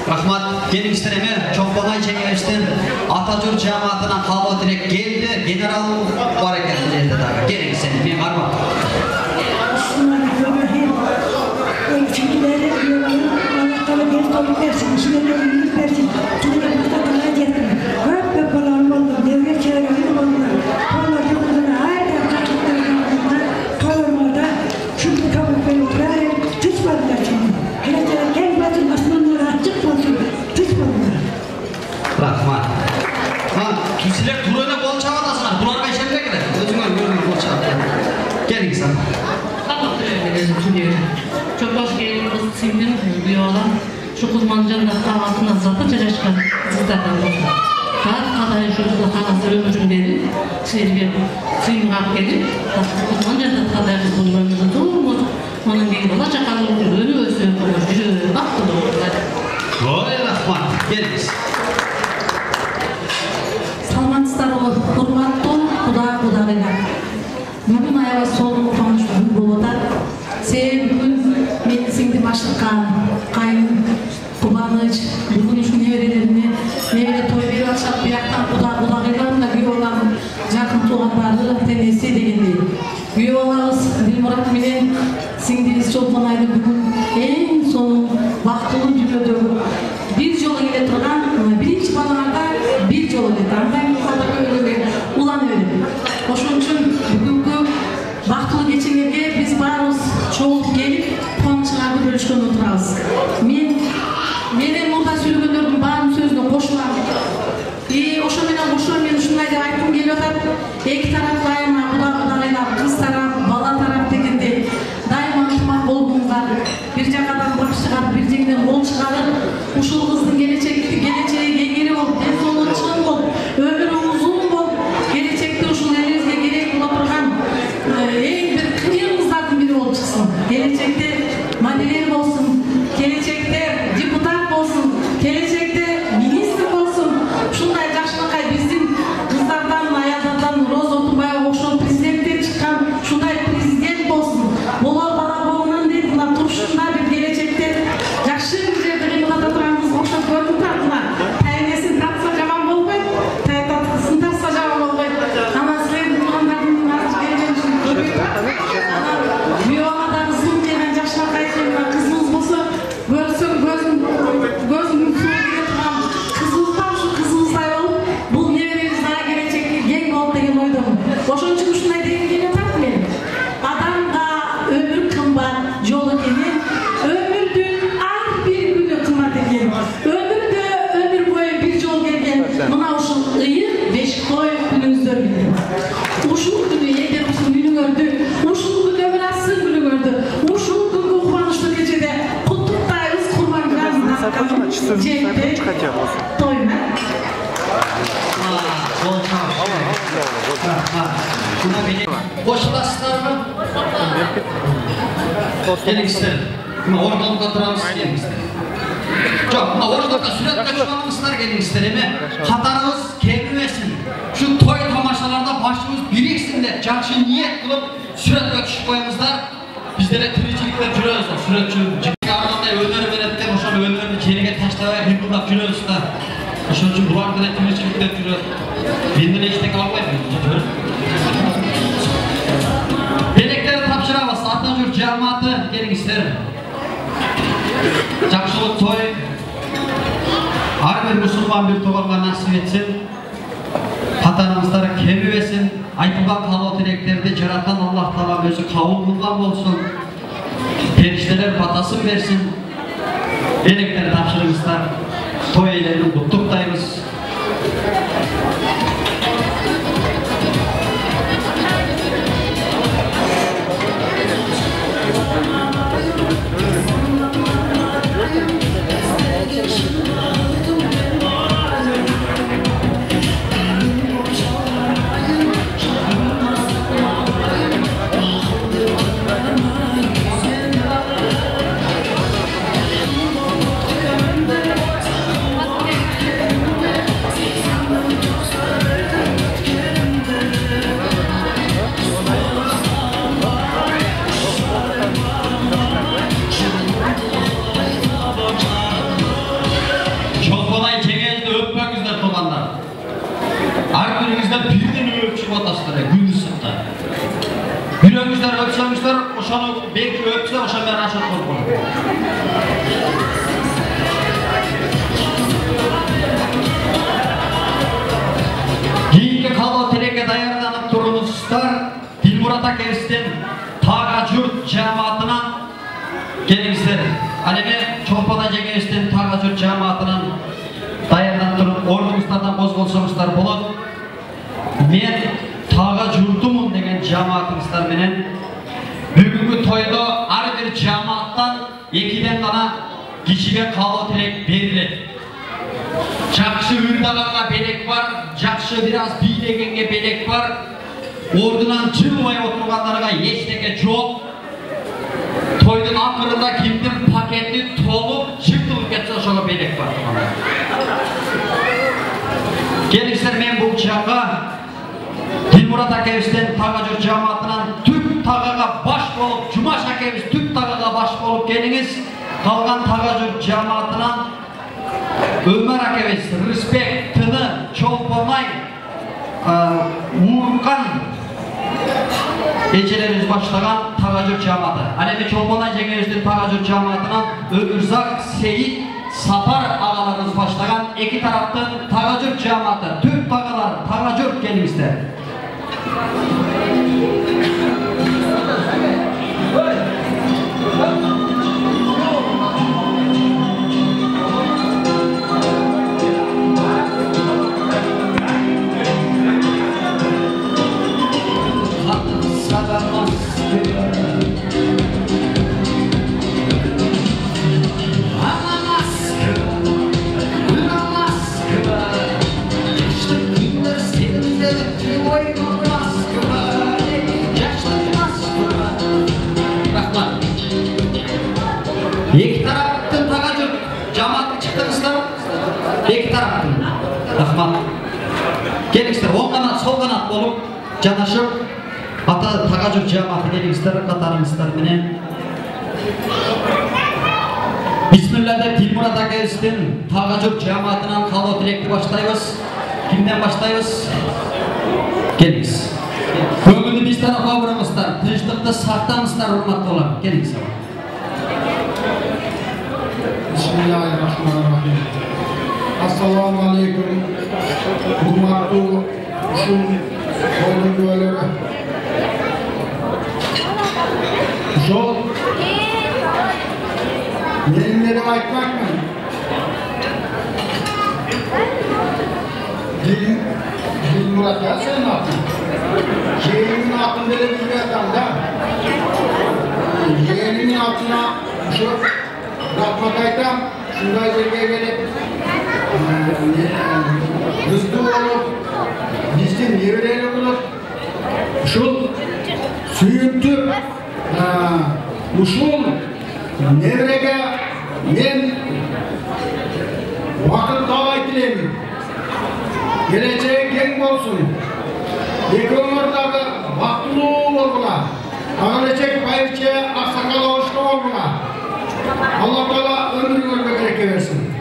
Speaker 4: Rahmat, gelingizler eme, Çolpanay cengemizden Atajurt cemaatına kalo dilek geldi, general var ekan dedi daga. Gelin seni, men barma. Rahmat. Sizler turuyla bol çağatasınlar. Bularga işemde gerek. Özüngör bol çağatlar. Gelin sen.
Speaker 9: Tamam, çok hoş geldiniz. Sizin bu yola şu Kurmanjan'da kahvaltına zatı çalışkan sizlerden olsun. Kadar şu kahvaltı ömründen sizlerge suyun hak gelip Kurmanjan'da kadar bulmanızı durmadı. Onun keyin bola çakalı жүргөнү өзү жүрүп бактылуу болду.
Speaker 4: Ой, рахмат. Келиңиz.
Speaker 9: Саламатсыздарбы, урматтуу кудагайлар. Бүгүн аябай сонун кубанычтуу күн болуп атат. Себеби бүгүн менин сиңдим ашыккан кайын кубаныч, бүгүн ушу неберелерине небере той берип атышат, бияктан кудагайларына күйөө балам жакын туугандары тенеси дегендей. Күйөө балабыз Дилмурат менен сиңдибиз Чолпон айны бүгүн эң сонун бактылуу дүйнөдөгү бир жолу келе турган биринчи балаңарда бир жолу келет. Андай уланы берет. Ошон үчүн бүгүнкү бактылуу кечеңерге биз баарыбыз чогулуп келип кубанычыңарды бөлүшкөн отурабыз. Менен мурда сүйлөгөндөрдүн баардын сөзүнө кошулам. Ошо менен кошо мен ушундай деп айткым келип атат. Эки тарап дайыма кудагайлар, кыз тарап, бала тарап дегендей дайыма ынтымак болгуңуздар. Бир жакадан баш чыгарып, бир жеңден кол чыгарып, ушул кыздын келечеги кеңири болуп, ден соолугу чың болуп, өмүрү узун болуп, келечекте ушул элибизге керек боло турган эң бир кыйын кыздардын бири болуп чыксын. Келечекте модельер болсун, келечекте депутат болсун, келечекте министр болсун. Ушундай жакшынакай биздин кыздардан, аялдардан Роза Отунбаева окшон президенттен чыккан ушундай президент болсун. Болор бала болунан дейт, мына турушунда бир келечекте жакшы жерде кыймылдата турган кыз окшоп көрдүм да, мына тайнесин тартса жаман болбойт, тайнесин тартса жаман болбойт. Ана силердин туугандардын азыр келген үчүн көрбөйт. Бүйөөгө да кызым деген жакшынакай мына кызыбыз болсо, көрсөң көзүңдүн суу келе турган кызыбыз бар, ушу кызыбыздай болуп, бул неберебиз дагы келечекте кең болот деген ойдомун. Ошон үчүн ушундай дегим келип атат мен. Адамга өмүр кымбат жол экенин, өмүрдүн ар бир күнү кымбат экен. Өмүрдө өмүр бою бир жол келген мына ушул ыйык Бешиктой күнүңүздөр билет. Ушул күнү эгер ушул күнүңөрдү, ушул күнү өмүр ассын күнүңөрдү, ушул күнгү кубанычтуу кечеде куттуктайбыз курманжаныбыздан. Жетти тойна.
Speaker 4: Кошуласыздарбы? Келиңиздер. Ордонго турабыз, келиңиздер. Жок, мына ордонго сүрөткө чыгабыңыздар, келиңиздер эме. Катарыбыз кемибесин. Ушу той тамашаларда башыбыз бириксин деп жакшы ниет кылып сүрөткө түшүп коюңуздар. Биздер тиричиликте жүрөбүз, сүрөтчү андай өнөр берет деп ошол өнөрдү жерге таштабай кыймылдап жүрөбүз да. Ошон үчүн булар деле тиричиликте жүрөт. Мен деле эчтеке албайм. Белектерди тапшырабыз. Атажурт жамааты келиңиздер. Жакшылык той ар бир мусулман бир тууганга насип этсин. Катарыңыздар кемибесин. Айтылган каалоо тилектерди жараткан Аллах Таала өзү кабыл кылган болсун. Периштелер батасын берсин. Белектерди тапшырыңыздар. Той элерин куттуктайбыз. Бирөөңүздөр өпсөңүздөр, ошону белки өпсө, ошон менен ашат болуп калат. Кийинки каалоо тилекке даярданып туруңуздар. Дилмурат акебиздин Тага журт жамаатынан келиңиздер. Ал эми Чолпон жеңебиздин Тага журт жамаатынан даярданып туруп, ордуңуздардан козголсоңуздар болот. Мен Тага журтумун деген жамаатыңыздар менен бүгүнкү тойдо ар бир жамааттан экиден гана кишиге каалоо тилек берилет. Жакшы ырдаганга белек бар, жакшы бир аз бийлегенге белек бар. Ордунан жылбай отургандарга эчтеке жок. Toydun akırında kimdim paketi tolup jırtılıp geçse şoğa belek var. Gelişler men bu çağa Dilmurat Akeviz'den Tagajur cemaatынан tüp tağaga baş bolup, Cumaş Akeviz tüp tağaga baş bolup geliniz. Kalgan Tagajur cemaatынан Ömer Akeviz, Rıspek, Tını, Çolponay, Uğurkan Ecelerimiz başlagan Tagajur cemaatı. Alemi Çolponay Cengeviz'den Tagajur cemaatından Ömürzak, Seyit, Sapar ağalarımız başlagan iki taraftan Tagajur cemaatı. Tüp tağalar Tagajur gelinizler. İki taraftan Tagajur cemaatı çıktınızlar. İki taraftan. Rahmat. Gelingizler, oң kanat, sol kanat olup janaşıp ata Tagajur cemaatı gelingizler, katarыңыздар менен. Bismillah'da Dilmurat Akeviz'den Tagajur cemaatынан kaloo tilekti başlayız. Kimden başlayız? Geliniz. Көңілді biz tarafa bırakmışlar. Tınçlıkta saqtаңыздар, hurmatlı olan. Geliniz.
Speaker 10: Bismillahirrahmanirrahim. Assalamu alaikum. Hurmatlı uşul oğlum güveleri. Uşul Gelinleri aytmak mı? Dilmurat ya senin aklın. Yeğenimin aklını böyle bir adam da. Yeğenimin aklına şu rahmat aytam, şunday yerge gelip hızlı olup, bizden nevreyle olup, şul suyuntüp, uşul nevrege men vakit davay dileyim. Geleceğe keng olsun. Ekonomlarda vakıtlı olurlar. Ağalecek bayırçıya aksakala hoşlu olurlar. Allah Teala ömür görmek bereke versin.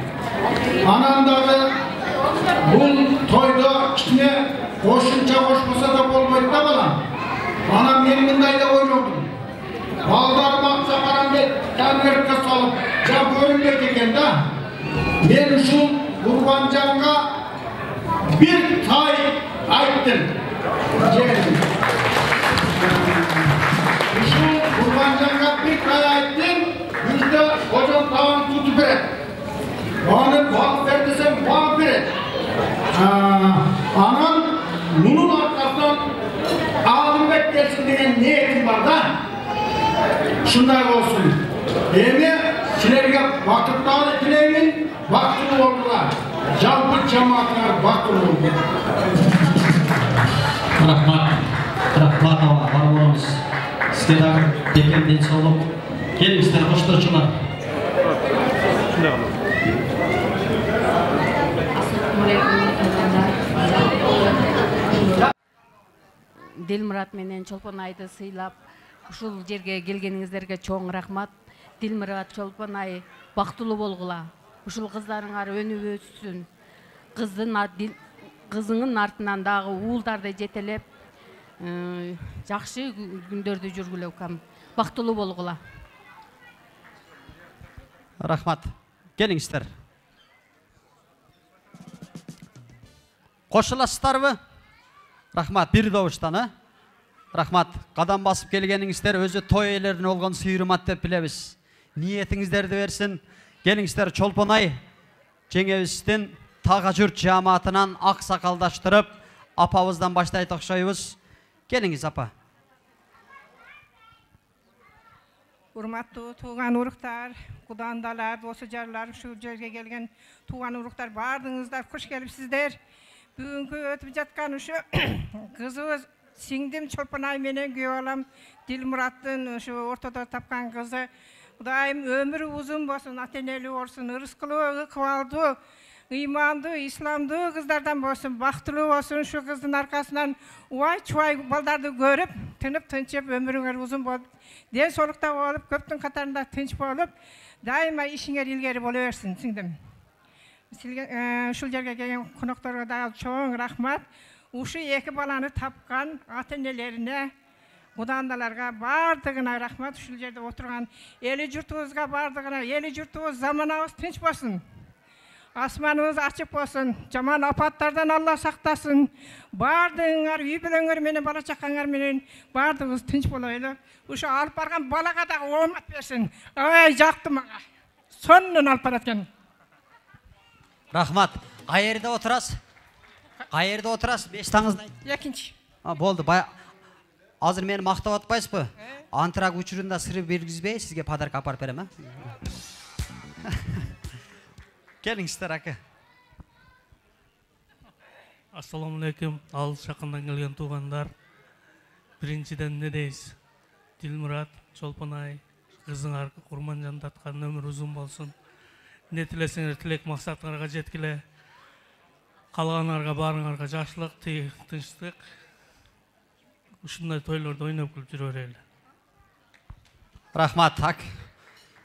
Speaker 10: Anamdağı bu toyda içine koşunca koşmasa da olmaydı da bana. Anam yenimindaydı oynuyordum. Baldarım aksa karanlık tanrıkta salıp can görünmek eken de ben şu Kurbancan'a bir tay ayttım. Şu Kurbancan'a bir tay ayttım. Bizde hocam tavan tutup eret. Onu bak ver desem bak ver. Anam bunun arkasından ağzım beklersin diyen niyetim var da. Şunday olsun. Evi silerge vakıtları dileyin, vakıtlı oldular. Jalpı cemaatler vakıtlı oldu.
Speaker 4: Rahmat. Rahmat ağa, var olunuz. Sizler dekenden solup. Gelingizler, hoşturçular.
Speaker 11: Dilmurat менен Чолпонайды сыйлап, ушул жерге келгениңиздерге чоң рахмат. Dilmurat, Чолпонай бактылуу болгула. Ушул кыздарыңар өнүп өссүн. Кызыңын артынан дагы уулдарды жетелеп, жакшы күндөрдү жүргүлө кам. Бактылуу болгула.
Speaker 4: Rahmat. Gelingizler. Koşulasızlarmı? Rahmat. Bir doğuştan ha? Rahmat. Qadam basıp gelgeningizler özü toy eylerini olgan suyurmat dep bilebиz. Niyetingizlerdi versin. Gelingizler Çolponay Cengeviz'den Tagajur cemaatынан aksakaldaştırıp apavızdan başlayıp okşayыбыз. Geliniz apa.
Speaker 12: Hurmatlı tuğan uruktar, kudandalar, dostu jarlar, şu yerge gelgen tuğan uruktar bardığınızlar, hoş gelipsizler. Bugünkü ötüp jatkan şu kızыбыз Сиңдим Чолпонай менен күйөө балам Дилмураттын ушу ортодо тапкан кызы. Кудайым өмүрү узун болсун, ата-энелүү болсун, ырыскылуу, ыкыбалдуу, ыймандуу, исламдуу кыздардан болсун, бактылуу болсун. Şu кыздын аркасынан убай-чубай балдарды көрүп, тынып тынчып өмүрүңөр узун болуп, ден соолукта болуп, көптүн катарында тынч болуп, дайыма ишиңер илгери боло берсин, сиңдим. Ушул жерге келген конокторго да чоң рахмат. Ушу эки баланы тапкан ата-энелерине, Кудандаларга бардыгына рахмат. Ушул жерде отурган эли журтубузга бардыгына, эли журтубуз заманабыз тынч болсун. Асманыбыз ачык болсун. Жаман апаттардан Алла сактасын. Бардыгыңар үй бүлөңөр менен, бала чакаңар менен бардыгыбыз тынч болойлу. Ушу алып барган балага да оомат берсин. Ай, жакты мага. Сонун алып барат экен.
Speaker 4: Рахмат. Кайерде отурасыз? Кайерде отурасыз? Беш таңызды айт.
Speaker 12: Экинчи.
Speaker 4: Болду. Азыр мени мактап атпайсызбы? Антрак учурунда сыры бергизбей сизге подарка апарып берем, Келиңиздер, ака.
Speaker 13: Ассаламу алейкум, алыс жакындан келген туугандар. Биринчиден не дейсиз? Дилмурат, Чолпонай, кызыңар Курманжан таткан өмүр узун болсун. Не тилесеңер тилек максатыңарга жеткиле. Калганыңарга баарыңарга жакшылык, тынчтык. Ушундай тойлорду ойноп күлүп жүрө берели.
Speaker 4: Рахмат,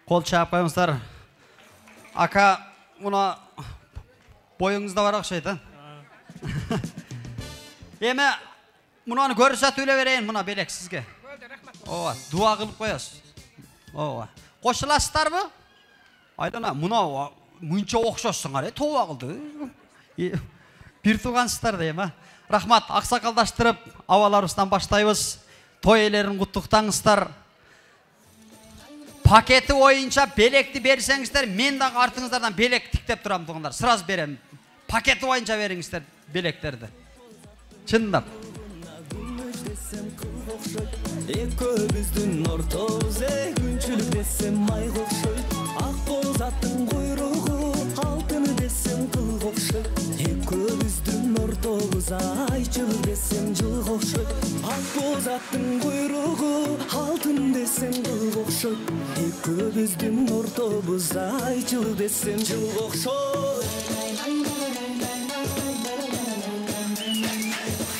Speaker 4: Кол чаап коюңуздар. Ака, муна боюңузда бар окшойт, Эме мунаны көрсөтүлө берейин, муна белек сизге. Дуа кылып коесуз. Кошуласыздарбы? Айдана, муна мынча окшошсуңар, тооба кылды. Бир туугансыздар дейм, Рахмат, аксакалдаштырып, абаларыбыздан баштайбыз. Той элерин куттуктаңыздар. Пакети боюнча белекти берсеңиздер, мен дагы артыңыздардан белек тиктеп турам туугандар. Сразу берем. Пакети боюнча бериңиздер белектерди. Чындап.
Speaker 14: Экөөбүздүн ортобуз күнчүлүк десем майга окшойт. Ак боз аттын куйругу алтын десем кылга окшойт. Экөөбүздүн ортобуз айчылык десем жылга окшойт. Ак боз аттын куйругу алтын десем кылга окшойт. Экөөбүздүн ортобуз айчылык десем жылга окшойт.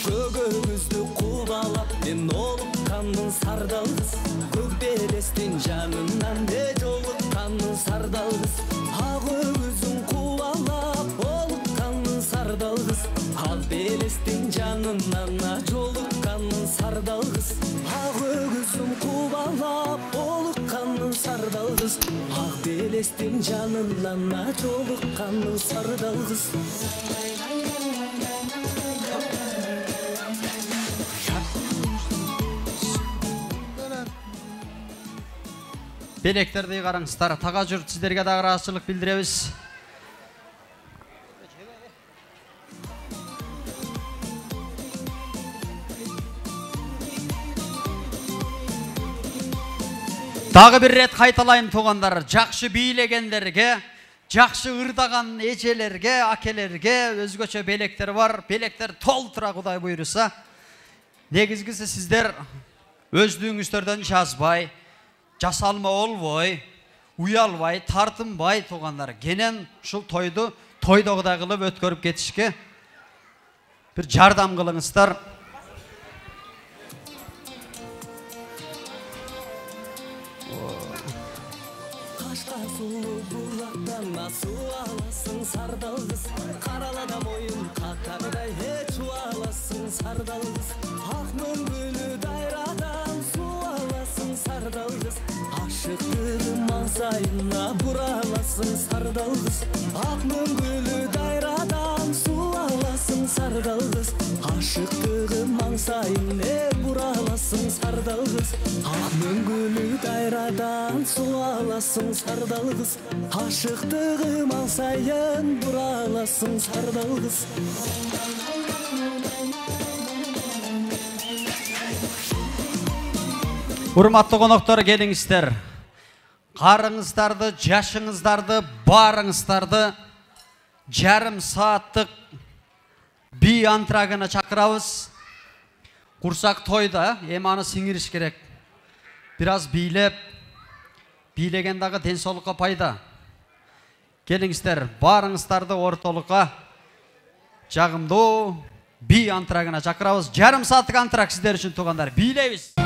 Speaker 14: Көгөбүздү кубалап мен олуккандын сардалгыз. Көк белестин жанынан жолуккандын сардалгыз. Ак өгүзүн кубалап олуккандын сардалгыз. Ак белестин жанынан жолуккандын сардалгыз. Ак өгүзүн кубалап олуккандын сардалгыз. Ак белестин жанынан жолуккандын сардалгыз.
Speaker 4: Белектерди караңыздар. Тага журт сиздерге да ыраазычылык билдиребиз. Дагы бир рет кайталайм туугандар, жакшы бийлегендерге, жакшы ырдаган эжелерге, акелерге өзгөчө белектер бар. Белектер толтура Кудай буйруса. Негизгиси сиздер өздүгүңүздөрдөн жазбай, жасалма болбой, уялбай, тартынбай туугандар. Кенен ушул тойду тойдогудай кылып өткөрүп кетишке бир жардам кылыңыздар.
Speaker 14: Кашка суу булактан суу аласың сардалгыз. Каралада моюн катардай чуаласың сардалгыз. Ак мөңгүлү дайрадан суу аласың сардалгыз. Ашыктыгым маңсайына бураласың сардалгыз. Ак мөңгүлү дайрадан суу аласың сардалгыз. Ашыктыгым маңсайына бураласың сардалгыз. Ак мөңгүлү дайрадан суу аласың сардалгыз. Ашыктыгым маңсайын бураласың сардалгыз.
Speaker 4: Урматтуу коноктор, келиңиздер. Карыңыздарды, жашыңыздарды, барыңыздарды жарым сааттык би антрагына чакырабыз. Kursak toyda emanı singiriş gerek. Biraz biylegen-дағы денсаулыққа пайда. Келіңіздер, барыңыздарды орталыққа жағымды би антрагына шақырамыз. Жарым сағаттық антраг сіздер үшін туғандар. Билейміз.
Speaker 3: Siz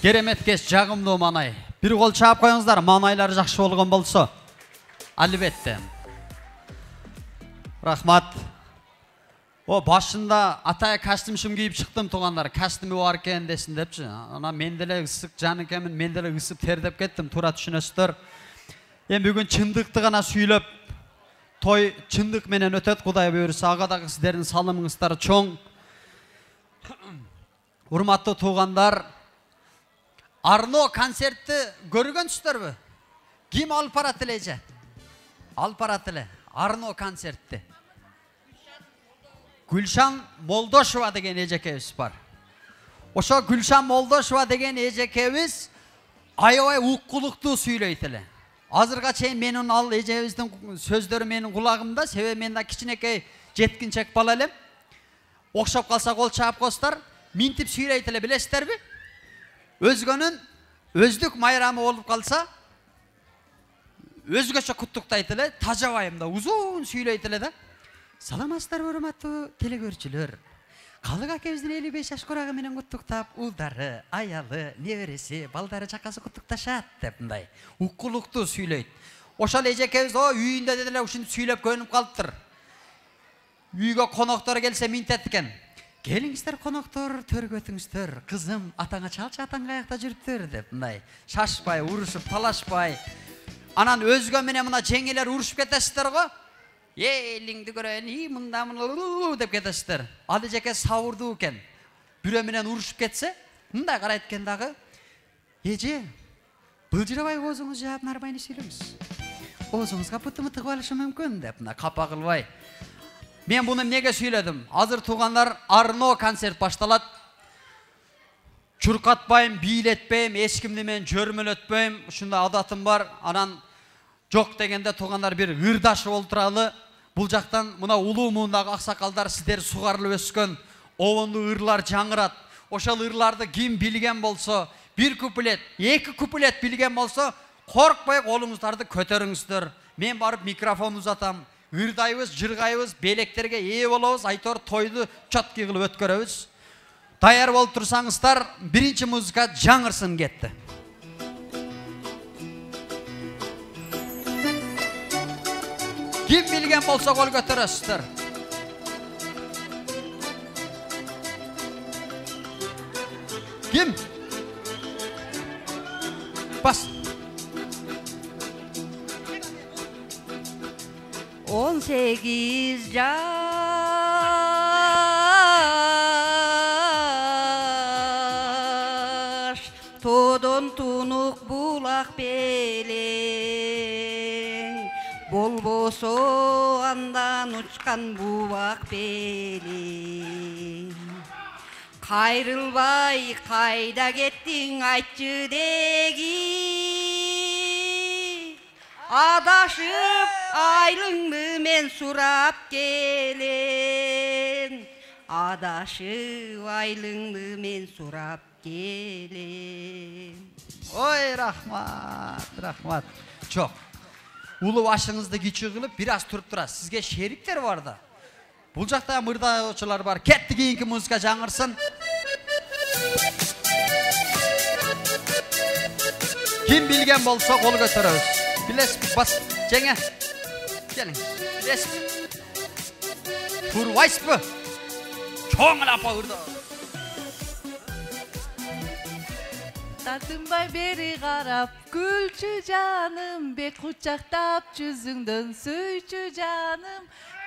Speaker 4: Керемет кеш, жагымдуу манай. Бир кол чаап коюңуздар, манайлар жакшы болгон болсо. Албетте. Рахмат. О, башында атая костюм кийип чыктым тугандар. Костюму бар экен десин депчи. Ана мен деле ысык жан экенмин, мен деле ысып тердеп кеттим. Туура түшүнөсүздөр. Эми бүгүн чындыкты гана сүйлөп, той чындык менен өтөт. Кудай буйрса, ага дагы сиздердин салымыңыздар чоң. Урматтуу туугандар, Арно концертти көргөнсүздөрбү? Ким алып барат эле? Алып барат эле. Арно концертти. Гүлшан Молдошева деген эжекебиз бар. Ошо Гүлшан Молдошева деген эжекебиз аябай уккулуктуу сүйлөйт эле. Азырга чейин менин ал эжебиздин сөздөрү менин кулагымда, себеби мен да кичинекей жеткинчек бала элем. Окшоп калса кол чаап коюңуздар, минтип сүйлөйт эле, билесиздерби? Өзгөнүн өздүк майрамы болуп калса, өзгөчө куттуктайт эле, тажабайымда узун сүйлөйт эле да. Саламатсыздарбы, урматтуу телекөрүүчүлөр. Калык акебиздин 55 жаш курагы менен куттуктап, улдары, аялы, небереси, балдары, чакасы куттукташат деп мындай уккулуктуу сүйлөйт. Ошол эжекебиз үйүндө деле ушинтип сүйлөп көнүп калыптыр. Үйгө коноктор келсе минтет экен. Келиңиздер коноктор, төргө өтүңүздөр. Кызым, атаңа чалчы, атаң каякта жүрүптүр деп мындай шашпай, урушуп, талашпай. Анан өзгө менен мына жеңелер урушуп кетесиздер го. Элиңди көрөйүн, мында деп кетесиздер. Ал эжеке сабырдуу экен. Бирөө менен урушуп кетсе, мындай карайт экен дагы. Эже, былжырабай оозуңуз жаап нарбайны сүйлөңүз. Оозуңузга пыты-мыты кылышы мүмкүн деп мына капа кылбай. Мен буну эмнеге сүйлөдүм? Азыр туугандар, Арно концерт башталат. Чуркатпайм, бийлетпейм, эч кимди мен жөрмөлөтпөйм. Ушундай адатым бар. Анан жок дегенде туугандар бир ырдашып олтуралы. Бул жактан мына улуу муундагы аксакалдар сиздер сугарылып өскөн обондуу ырлар жаңырат. Ошол ырларды ким билген болсо, бир куплет, эки куплет билген болсо, коркпой колуңуздарды көтөрүңүздөр. Мен барып микрофон узатам. Ырдайбыз, жыргайбыз, белектерге ээ болобуз, айтор тойду чоткий кылып өткөрөбүз. Даяр болуп турсаңыздар, биринчи музыка жаңырсын кетти. Ким билген болсо кол көтөрөсүздөр. Ким? Бас.
Speaker 11: 18 жаш тодон тунук булак белең, болбосо андан учкан бубак белең. Кайрылбай кайда кеттиң айтчы деги, адашып айлыңды мен сурап келем. Адашып айлыңды мен сурап келем.
Speaker 4: Ой, рахмат, рахмат. Жок. Улуу башыңызды кичүү кылып, бир аз туруп турасыз. Сизге шериктер бар да. Бул жакта мырдаочулар бар. Кетти, кийинки музыка жаңырсын. Ким билген болсо кол көтөрөбүз. Билесиз, бас, жеңе. Келиң. Билесиз. Турбайсызбы? Чоң апа ырда.
Speaker 15: Тартынбай бери карап, күлчү жаным, бек кучактап жүзүңдөн сүйчү жаным.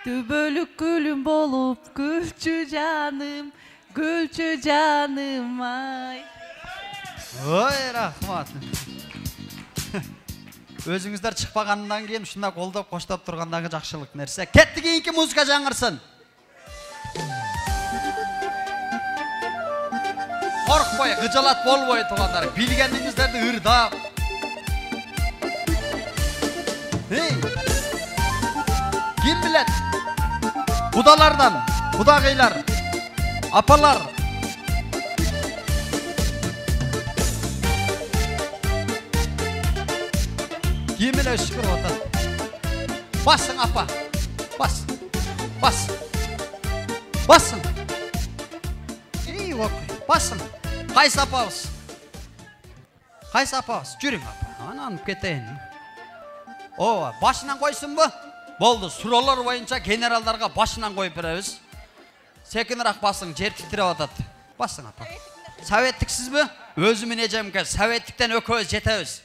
Speaker 15: Түбөлүк күлүм болуп, күлчү жаным ай.
Speaker 4: Ой, рахмат. Өзүңүздөр чыкпагандан кийин ушундай колдоп, коштоп тургандагы жакшылык нерсе. Кетти, кийинки музыка жаңырсын. Коркпой, кыжалат болбой туугандар. Билгениңиздерди ырдап. Ким билет? Кудалардан, кудагыйлар, апалар. Ким билет шүкүр отат. Басың апа. Бас. Бас. Басың. Ей, окуй. Басың. Кайсы апабыз? Qaysi apağız? Жүрің апа. Ananıp keteyim. O, başından koysun bu. Boldu, suralar boyunca generallarga başından koyup berебиз. Sekiniraq basın, жер titrеп атат. Basın апа. Советтиксиз mi? Özümün ejemke, Sovettikten ököz жетебиz.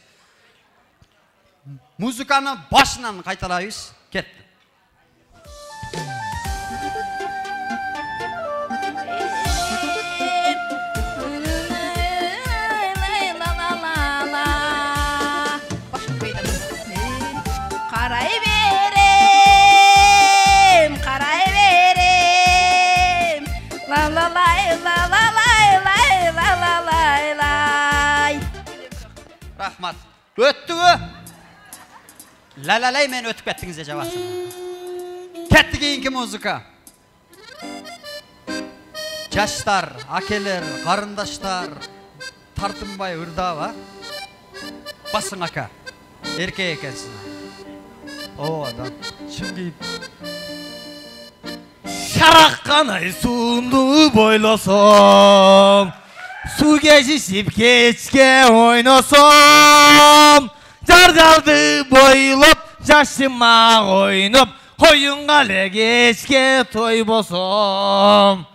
Speaker 4: Muzikаны başından kaytalayız. Ketdi. Rahmat. Öttü mü? Lalalay men ötüp kettiniz acabasın. Ketdi keyinki muzika. Жаштар, akeler, karındaşlar, tartınbay ırdava. Basın aka. Erkek ekensin. O adam. Şimdi
Speaker 16: Şaraqanay sundu boylasam, su geçişip keçke oynasam, Carcardı boylap yaşıma oynap, Koyunga geçke toy bosam.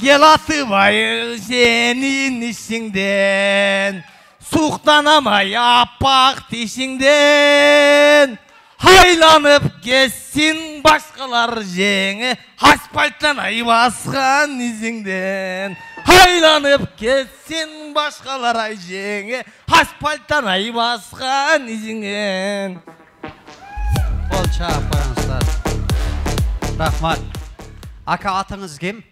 Speaker 16: Gel atıbayı senin işinden, Suqtanamay apaq dişinden, Haylanıp geçsin başkalar jenge, Asfalttan ay baskan izinden. Haylanıp geçsin başkalar ay jenge, Asfalttan ay baskan izinden.
Speaker 4: Bol çağ koyansızlar. Rahmat. Aka atыңыз kim?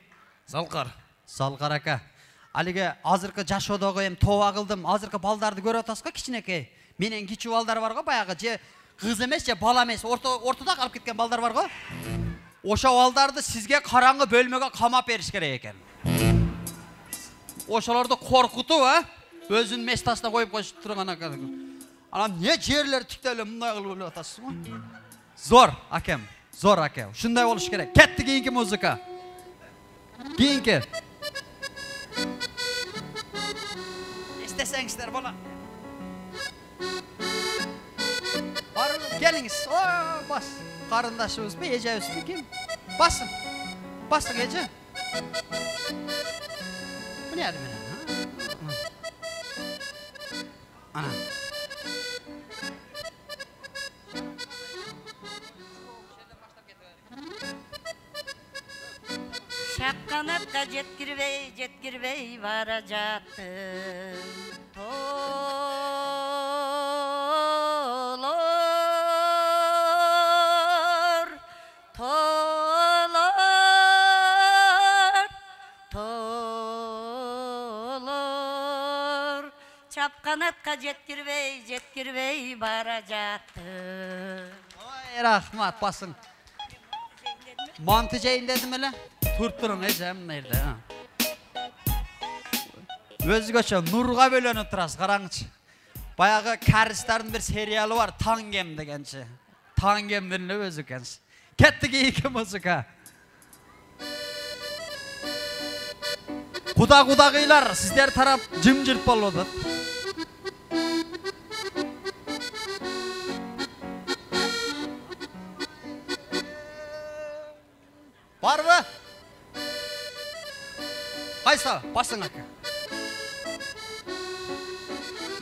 Speaker 16: Salqar.
Speaker 4: Salqar aka. Алиге азыркы жашоодогу эми тоба кылдым. Азыркы балдарды көрүп атасызго кичинекей. Менен кичүү балдар барго, баягы же кыз эмес же бала эмес, ортодо калып кеткен балдар барго. Ошо балдарды сизге караңгы бөлмөгө камап бериш керек экен. Ошолорду коркутуп, өзүнүн местасына коюп коюшуп турган aka. Анан эмне жерлер тиктеле мындай кылып атасызбы? Зор акем, зор аке. Ушундай болуш керек. Кетти кийинки музыка. Keyinki. İstesengizler bana. Barın geliniz. Oo, bas. Karındaşımız mı, Ece'miz mi kim? Basın. Basın Ece. Bu ne adım benim? Ana.
Speaker 5: Şapkanatqa jetkirбей бара жаттым. Толор, толор, толор. Şapkanatqa jetkirбей бара жаттым.
Speaker 4: Oy rahmat basın. Mantı ceyin dedim hele. Turtturun Ecem nerede ha? Özgöçe Nurga bölөнүп турасыз, караңычы. Баягы Кәрістардың bir сериалы бар, Тангем дегенчи. Тангемдин өзү экенсиз. Кетти кийинки музыка. Кудагыйлар, сиздер тарап жымжырт болуп атат. Barmı? Qaysa, basın aka.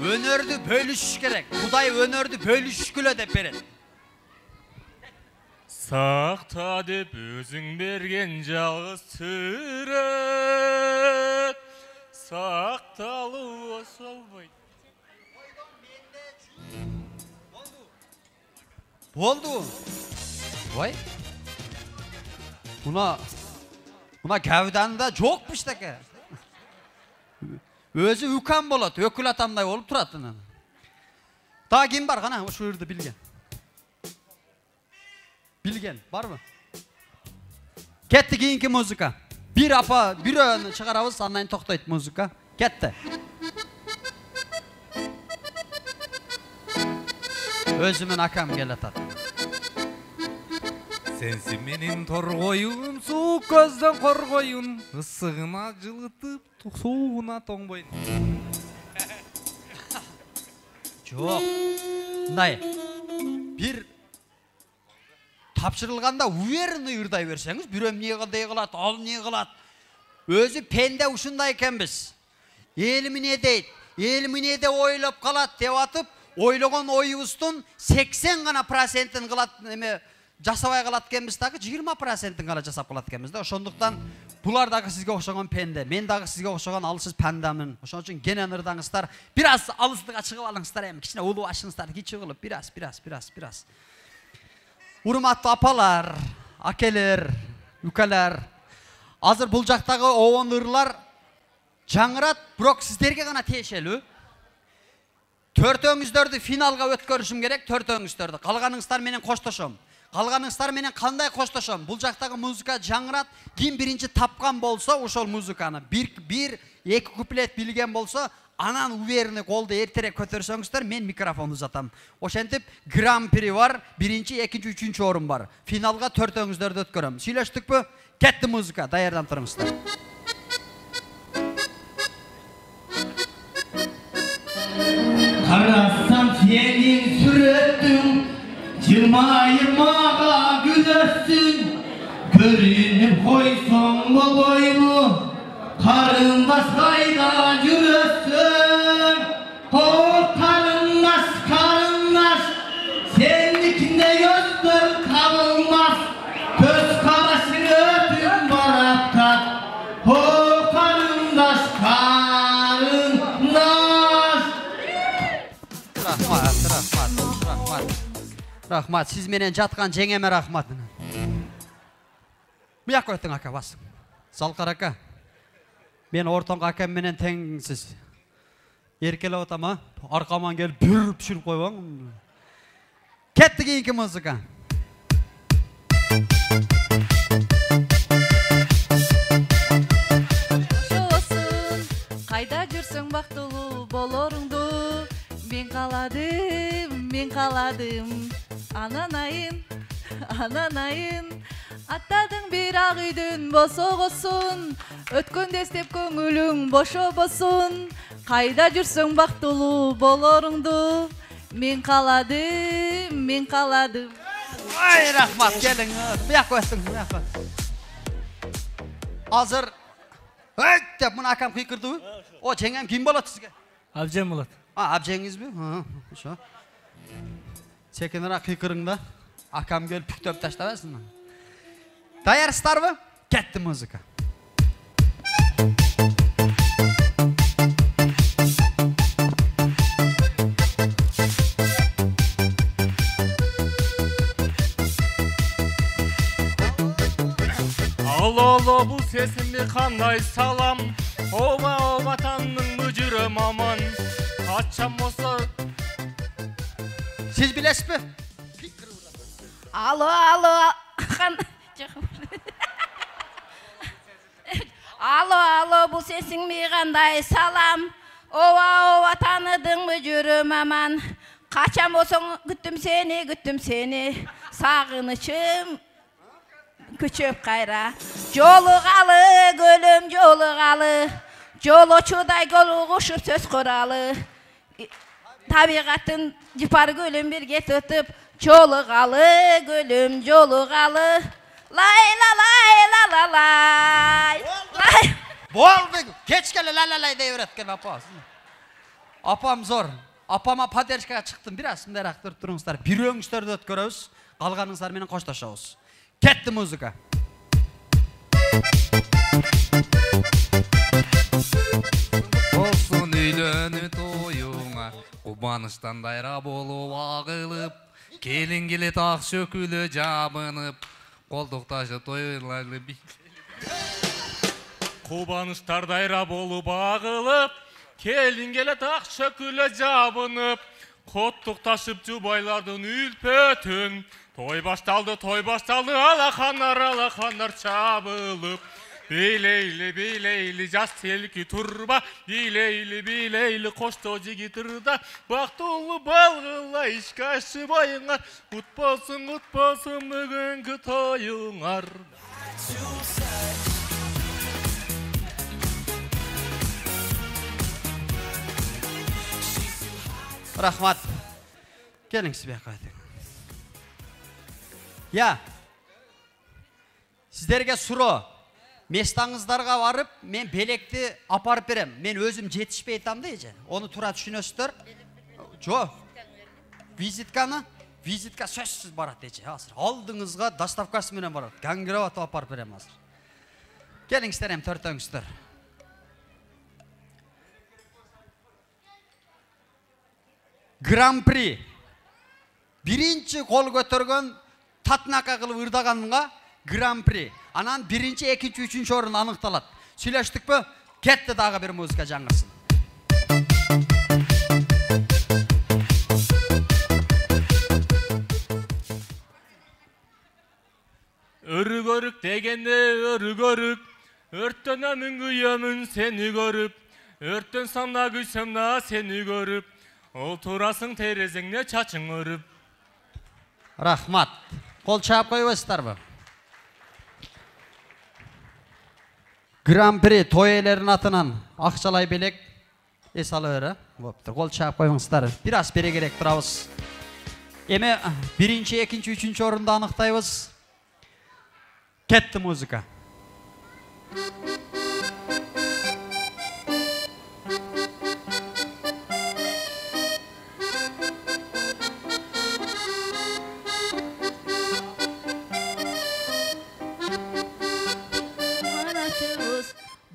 Speaker 4: Önördü bölüşüş gerek. Kuday önördü bölüşüşküle de beret.
Speaker 16: Saqta dep özüң bergen жалгыз сүрөт. Сакталып осолбойт.
Speaker 4: Boldu. Vay. Buna gavdanda jokmuş da ki. Özü ükan bolat, ökül atamday olup turatın. Daha kim var kana? O şu yerde bilgen. Bilgen, var mı? Ketdi keyinki muzika. Bir apa, bir ön çıkarabız, sanayın toktayt muzika. Ketdi. Özümün akam gel atat.
Speaker 16: Sensin menin torgoyum, soğuk gözden korgoyun, ısığına жылытып, soğuğuna toңбойын.
Speaker 4: Жоқ. Мындай bir тапшырылғанда уверенный ырдай берсеңіз, бирөө эмне кылат, ал эмне кылат. Өзү пенде ушундай экенбиз. Эл эмне дейт, эл эмне де ойлоп калат деп атып, ойлогон оюбуздун 80 гана процентин кылат, эме жасабай калат экенбиз дагы 20%-ин гана жасап калат экенбиз да. Ошондуктан булар дагы сизге окшогон пенде, мен дагы сизге окшогон алсыз пандамын. Ошон үчүн кенен ырдаңыздар, бир аз алыстыга чыгып алыңыздар, эми кичине улуу башыңыздар кичи кылып, бир аз. Урматтуу апалар, акелер, үкалар, азыр бул жактагы обон ырлар жаңырат, бирок сиздерге гана тиешелүү. Төртөөңүздөрдү финалга өткөрүшүм керек, төртөөңүздөрдү. Калганыңыздар менен коштошом. Калганыңыздар менен кандай коштошом? Бул жактагы музыка жаңырат, ким биринчи тапкан болсо, ошол музыканы бир эки куплет билген болсо, анан уверенный колду эртерээк көтөрсөңүздөр, мен микрофонду uzatам. Ошентип, гран-при бар, биринчи, экинчи, үчүнчү орун бар. Финалга төртөөңүздөрдү өткөрөм. Сүйлөштүкпү? Кетти музыка, даярдан туруңуздар.
Speaker 17: Карасам сенин сүрөтүң, жылмайырмага күлөсүң, көрүнүп койсоң болбойлу, карындаш кайда жүрөсүң, о карындаш, сендикине көздөр табылмас, көз карашың өтүн бараптап, о карындаш.
Speaker 4: Рахмат, сиз менен жаткан жеңеме рахмат. Буяк өтүң ака, бас. Салкар ака. Мен ортоңго акам менен теңсиз. Эркелеп атам, а? Аркаман келип бүрүп түшүрүп койбоң. Кетти кийинки музыка.
Speaker 15: Кайда жүрсөң бактылуу болоруңду, мен каладым, ананайын, аттадың бир ак үйдүн босогосун, өткөндө эстеп көңүлүң бошобосун, кайда жүрсөң бактылуу болоруңду, мен каладым.
Speaker 4: Ай, рахмат, келиң, буяк өттүң, буяк. Азыр өйт деп мына акам кыйкырдыбы? О, жеңем ким болот сизге?
Speaker 13: Абжем болот.
Speaker 4: Абжеңизби? Ошо. Секенирак кыйкырың да. Акам келип бүктөп таштабасын. Даярсыздарбы? Кетти музыка.
Speaker 16: Ало, бул сесимди кандай салам, оба танның мүжүрөм аман, качан болсо.
Speaker 4: Сиз билесизби?
Speaker 5: Ало, Ало, бул сесиңми кандай салам, оба таныдыңбы жүрөм аман, качан болсоң күттүм сени, сагынычым күчөп кайра, жолугалы көлөм жолугалы, жолочудай колугушуп сөз куралы, табигаттын жыпар көлүм бирге тутуп, жолугалы көлөм жолугалы, лай.
Speaker 4: Болду, кечкеле лай дей береткен апа. Апам зор. Апама поддержкага чыктым, бир аз мындайраак туруңуздар. Бирөөңүздөрдү өткөрөбүз, калганыңыздар менен коштошобуз. Кетти музыка.
Speaker 16: Болсун үйлөнүү тоюңа, кубанычтан дайра болуп агылып, келин келет ак шөкүлө жабынып, колдукташы тойларды кубанычтар дайра болуп агылып, келин келет ак шөкүлө жабынып, коттукташып жубайлардын үлпөтүн, той башталды, алакандар чабылып, билейли, жас селки турба, билейли, кошто жигит ырда, бактылуу балгыла, ишке ашыбайыңар, кут болсун бүгүнкү тоюңар.
Speaker 4: Рахмат. Келіңіз бе қайтың. Я, сіздерге сұро. Местаңыздарға барып, мен белекті апарып берем. Мен өзім жетішпей етам дейже. Оны тұра түшінесіздер. Жо, визитканы, визитка сөзсіз барады дейже. Алдыңызға доставкасы менен барады. Ганграват апарып берем азыр. Келіңіздер hem төртөңіздер. Гран-при. Биринчи қол көтөргөн татынака кылып ырдаганга Гран-при. Анан биринчи, экинчи, үчүнчү орун аныкталат. Сүйлөштүкпү? Кетти дагы бир музыка жаңырсын.
Speaker 16: Өргөрүк дегенде өргөрүк, өрттөнөмүн күйөмүн сени көрүп, өрттөн санда күйсөм да сени көрүп, отурасың терезеңне чачың өрүп.
Speaker 4: Рахмат. Кол чаап койбойсуздарбы? Гран-при той ээлеринин атынан акчалай белек эс ала бер, болуптур. Кол чаап койуңуздар. Бир аз бере керек турабыз. Эми биринчи, экинчи, үчүнчү орунду аныктайбыз. Кетти музыка.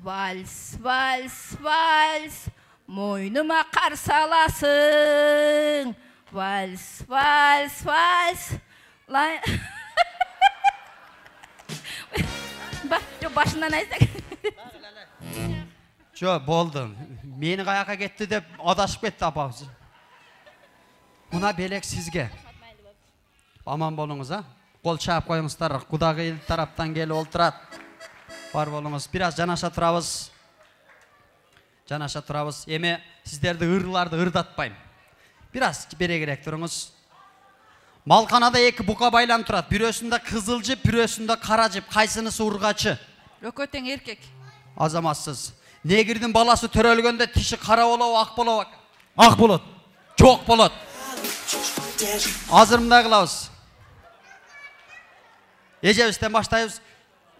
Speaker 18: Vals, vals, vals, moynuma kar salasın. Vals, vals, vals. Başından aysak.
Speaker 4: Жо, болду. Мени каяка кетти деп адашып кетти апабыз. Мына белек сизге. Аман болуңуз, а? Кол чаап коюңуздар. Кудагый тараптан келип олтурат. Бар болуңуз. Бир аз жанаша турабыз. Жанаша турабыз. Эми сиздерди ырларды ырдатпайм. Бир аз бере керек туруңуз. Малканада эки бука байланып турат. Бирөөсүндө кызыл жип, бирөөсүндө кара жип. Кайсынысы ургачы?
Speaker 15: Экөө тең эркек.
Speaker 4: Азаматсыз. Негирдин баласы төрөлгөндө тиши кара болобу, ак болобу? Ак болот. Жок болот. Азыр мындай кылабыз. Эжебизден баштайбыз.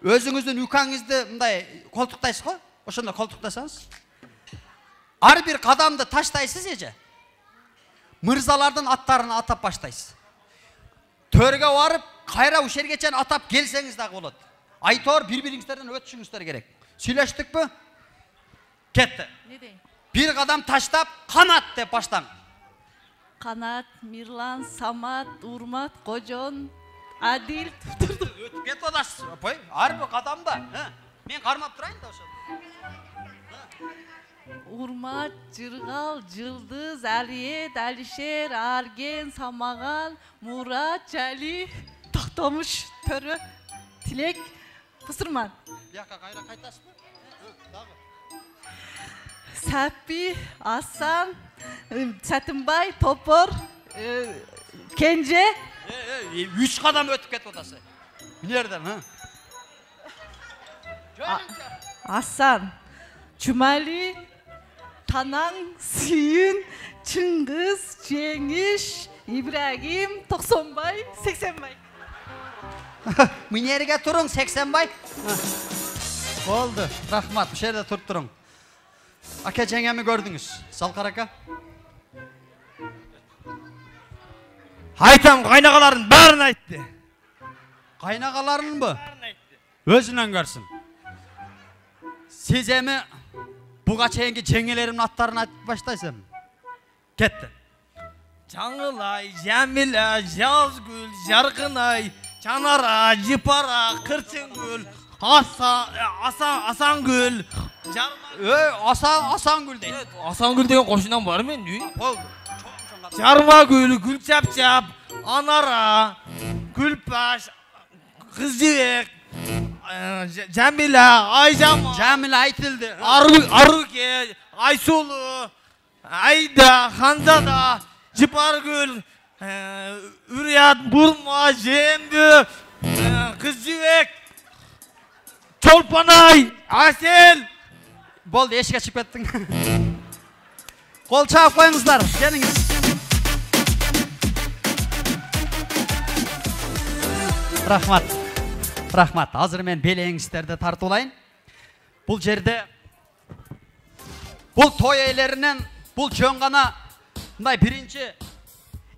Speaker 4: Өзүңүздүн үкаңызды мындай колтуктайсыз го? Ошондо колтуктасаңыз. Ар бир кадамды таштайсыз эже. Мырзалардын аттарын атап баштайсыз. Төргө барып, кайра ушерге чейин атап келсеңиз дагы болот. Айтор бири-бириңиздерден өтүшүңүздөр керек. Сүйлөштүкпү? Кетти.
Speaker 15: Не дейин?
Speaker 4: Бир кадам таштап, канат деп баштаң.
Speaker 15: Канат, Мирлан, Самат, Урмат, Кожон, Адил.
Speaker 4: Өтүп кетип атасыз. Апай, ар бир кадамда. Мен кармап турайын да ошо.
Speaker 15: Урмат, Жыргал, Жылдыз, Алиет, Алишер, Арген, Самаган, Мурат, Жали, Токтомуш, Төрө, Тилек, Пысырман.
Speaker 4: Бияка кайра кайтасызбы? Дагы.
Speaker 15: Сапи, Асан, Сатынбай, Топор, Кенже.
Speaker 4: 3 кадам өтүп кетип атасыз. Эмнерден,
Speaker 15: Асан, Чумали, Танаң, Сүйүн, Чыңгыз, Жеңиш, Ибрагим, Токсонбай, Сексенбай.
Speaker 4: Минерге туруң, Сексенбай. Болду, рахмат, бу жерде туруп туруң. Ака жеңеми көрдүңүз, Салкар ака.
Speaker 17: Айтам, кайнагаларын баарын айтты.
Speaker 4: Кайнагаларынбы? Өзүнөн көрсүн. Сиз эми буга чейинки жеңелеримдин аттарын айтып баштайсызбы? Кетти.
Speaker 17: Жаңылай, Жамила, Жазгүл, Жаркынай, Жанара, Жипара, Кырчынгүл, Асангүл,
Speaker 4: Асангүл дейт.
Speaker 17: Асангүл деген кошунан бар мен. Жармагүл, Гүлчапчап, Анара, Гүлпаш, Кызжибек, Жамила, Айжам,
Speaker 4: Жамила айтылды.
Speaker 17: Аруке, Айсулу, Айда, Ханзада, Жипаргүл, Үрият, Бурма, Жембү, Кызжибек, Чолпанай, Асел.
Speaker 4: Болду, эшикке чыгып кеттиң. Кол чаап коюңуздар, келиңиз. Рахмат. Рахмат. Азыр мен белеңіздерді тартылайын. Бұл жерде бұл той иелерінен бұл жөн ғана мындай биринчи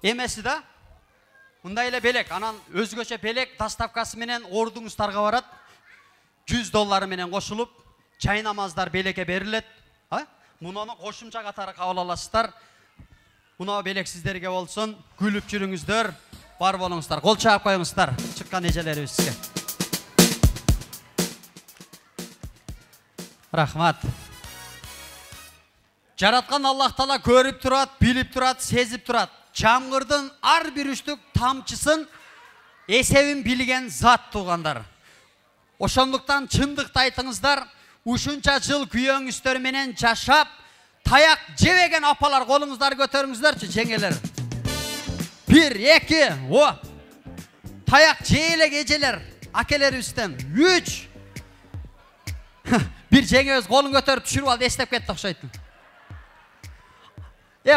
Speaker 4: эмеси да. Мындай эле белек, анан өзгөчө белек доставкасы менен ордуңуздарга барат. $100 менен кошулуп, чай намаздар белекке берилет. Мунуну кошумча катары кабыл аласыздар. Мына белек сиздерге болсун. Күлүп жүрүңүздөр, бар болуңуздар. Кол чаап коюңуздар чыккан эжелерибизге. Рахмат. Жараткан Аллах Таала көрүп турат, билип турат, сезип турат. Жамгырдын ар бир үштүк тамчысын эсебин билген зат туугандар. Ошондуктан чындыкты айтыңыздар. Ушунча жыл күйөөңүздөр менен жашап, таяк жебеген апалар колуңуздар көтөрүңүздөрчү, жеңелер. 1, 2, о. Таяк жейлек эжелер, акелерибизден 3. Бир жеңебиз колун көтөрүп түшүрүп алды, эстеп кетти окшойт.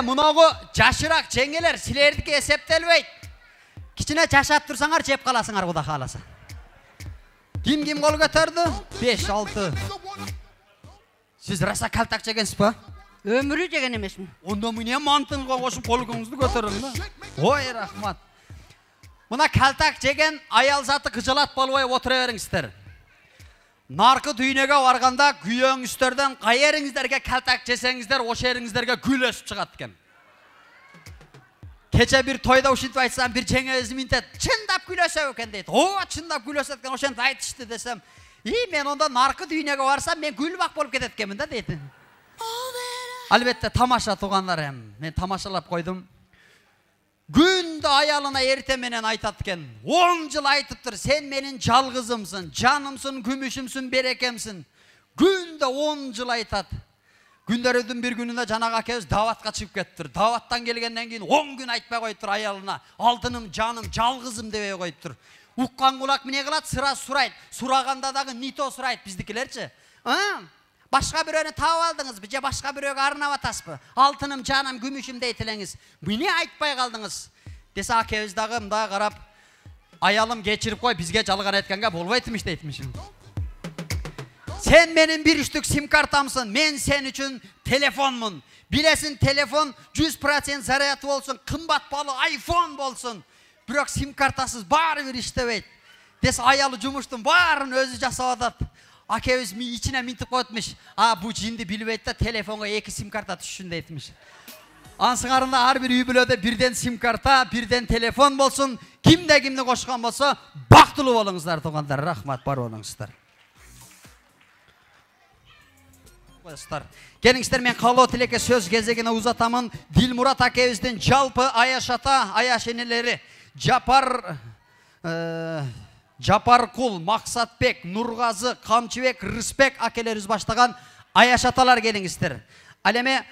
Speaker 4: Мунагы жашыраак жеңелер, силердики эсептелбейт. Кичине жашап турсаңар жеп каласыңар, Кудай кааласа. Ким кол көтөрдү? 5, 6. Сиз раса калтак жегенсиз ба?
Speaker 19: Өмүрү жеген эмесмин.
Speaker 4: Онда эмне мантынга кошуп колуңузду көтөрүң да. Ой, рахмат. Мына калтак жеген аял заты кыжалат болбой отура бериңиздер. Наркы дүйнөгө барганда күйөөңүздөрдөн кайерыңиздерге калтак жесеңиздер, ошо ериңиздерге гүл өсүп чыгат экен. Кече бир тойда ушинтип айтсам, бир жеңебиз минтет, чындап күлөсөбү экен дейт. Чындап күлөсөт экен, ошентип айтышты десем, мен онда наркы дүйнөгө барсам, мен гүлбак болуп кетет экенмин да дейт. Албетте тамаша туугандар эм. Мен тамашалап койдум. Күндө аялына эрте менен айтат экен. 10 жыл айтыптыр, сен менин жалгызымсың, жанымсың, күмүшүмсүң, берекемсиң. Күндө 10 жыл айтат. Күндөрдүн бир күнүндө жанагы акебиз даватка чыгып кеттир. Даваттан келгенден кийин 10 күн айтпай коюптур аялына. Алтыным, жаным, жалгызым дебей коюптур. Уккан кулак эмне кылат? Сыра сурайт. Сураганда дагы нито сурайт биздикилерчи. Башка бирөөнү таап алдыңызбы же башка бирөөгө арнап атасызбы? Алтыным, жаным, күмүшүм дейт элеңиз. Эмне айтпай калдыңыз? Десе акебиз дагы мындай карап, аялым кечирип кой, бизге жалган айтканга болбойт имиш дейтмиш. Sen benim bir üstlük sim kartamsın, men sen üçün telefonmun. Bilesin telefon 100% zaryatı olsun, kımbat balı iPhone bolsun. Bırak sim kartasız bari bir iştebeyt. Des ayalı cumuştum, barın özü jasabadat. Akebіз içine mintip koyutmuş. Bu cindi bilbeyt de telefonga 2 sim karta düşüşünde etmiş. Ansıgarında her bir übülöde birden sim karta, birden telefon bolsun. Kimde koşkan bolsa, baktılı olunuzlar toğanlar. Rahmat bar olunuzlar. Gelingizler, men kaloo tileke söz gezegine uzatamın. Dilmurat akebizden жалпы Аяшата, Аяшенелери, Жапаркул, Максатбек, Нургазы, Камчыбек, Рыспек акелерибиз баштаган Аяшаталар келиңиздер. Ал эми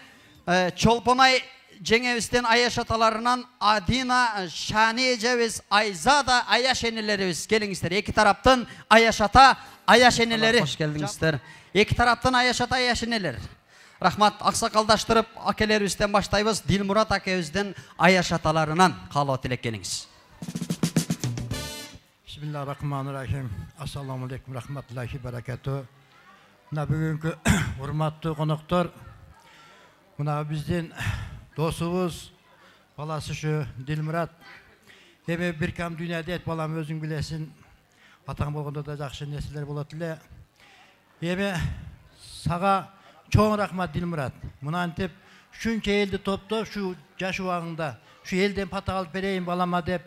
Speaker 4: Чолпонай жеңебизден Аяшаталарынан Адина, Шани эжебиз, Айзада, Аяшенелерибиз келиңиздер. Эки тараптын Аяшата, Аяшенелери. Кош келдиңиздер. Эки тараптын Аяшата, Аяшенелер. Рахмат, аксакалдаштырып акелерибизден баштайбыз. Дилмурат акебизден Аяшаталарынан калоо тилеккениңиз.
Speaker 20: Bismillahirrahmanirrahim. Assalamu alaikum rahmatullahi barakatuh. Muna бүгүнкү урматтуу коноктор, мына биздин досубуз, баласы ушу Дилмурат. Эми бир кам дүйнөдө эт балам өзүң билесиң, атаң болгондо да жакшы нерселер болот эле. Эми сага чоң рахмат Дилмурат. Мынантип шунча элди топтоп, шу жаш убагында, шу элден пата алып берейин балама деп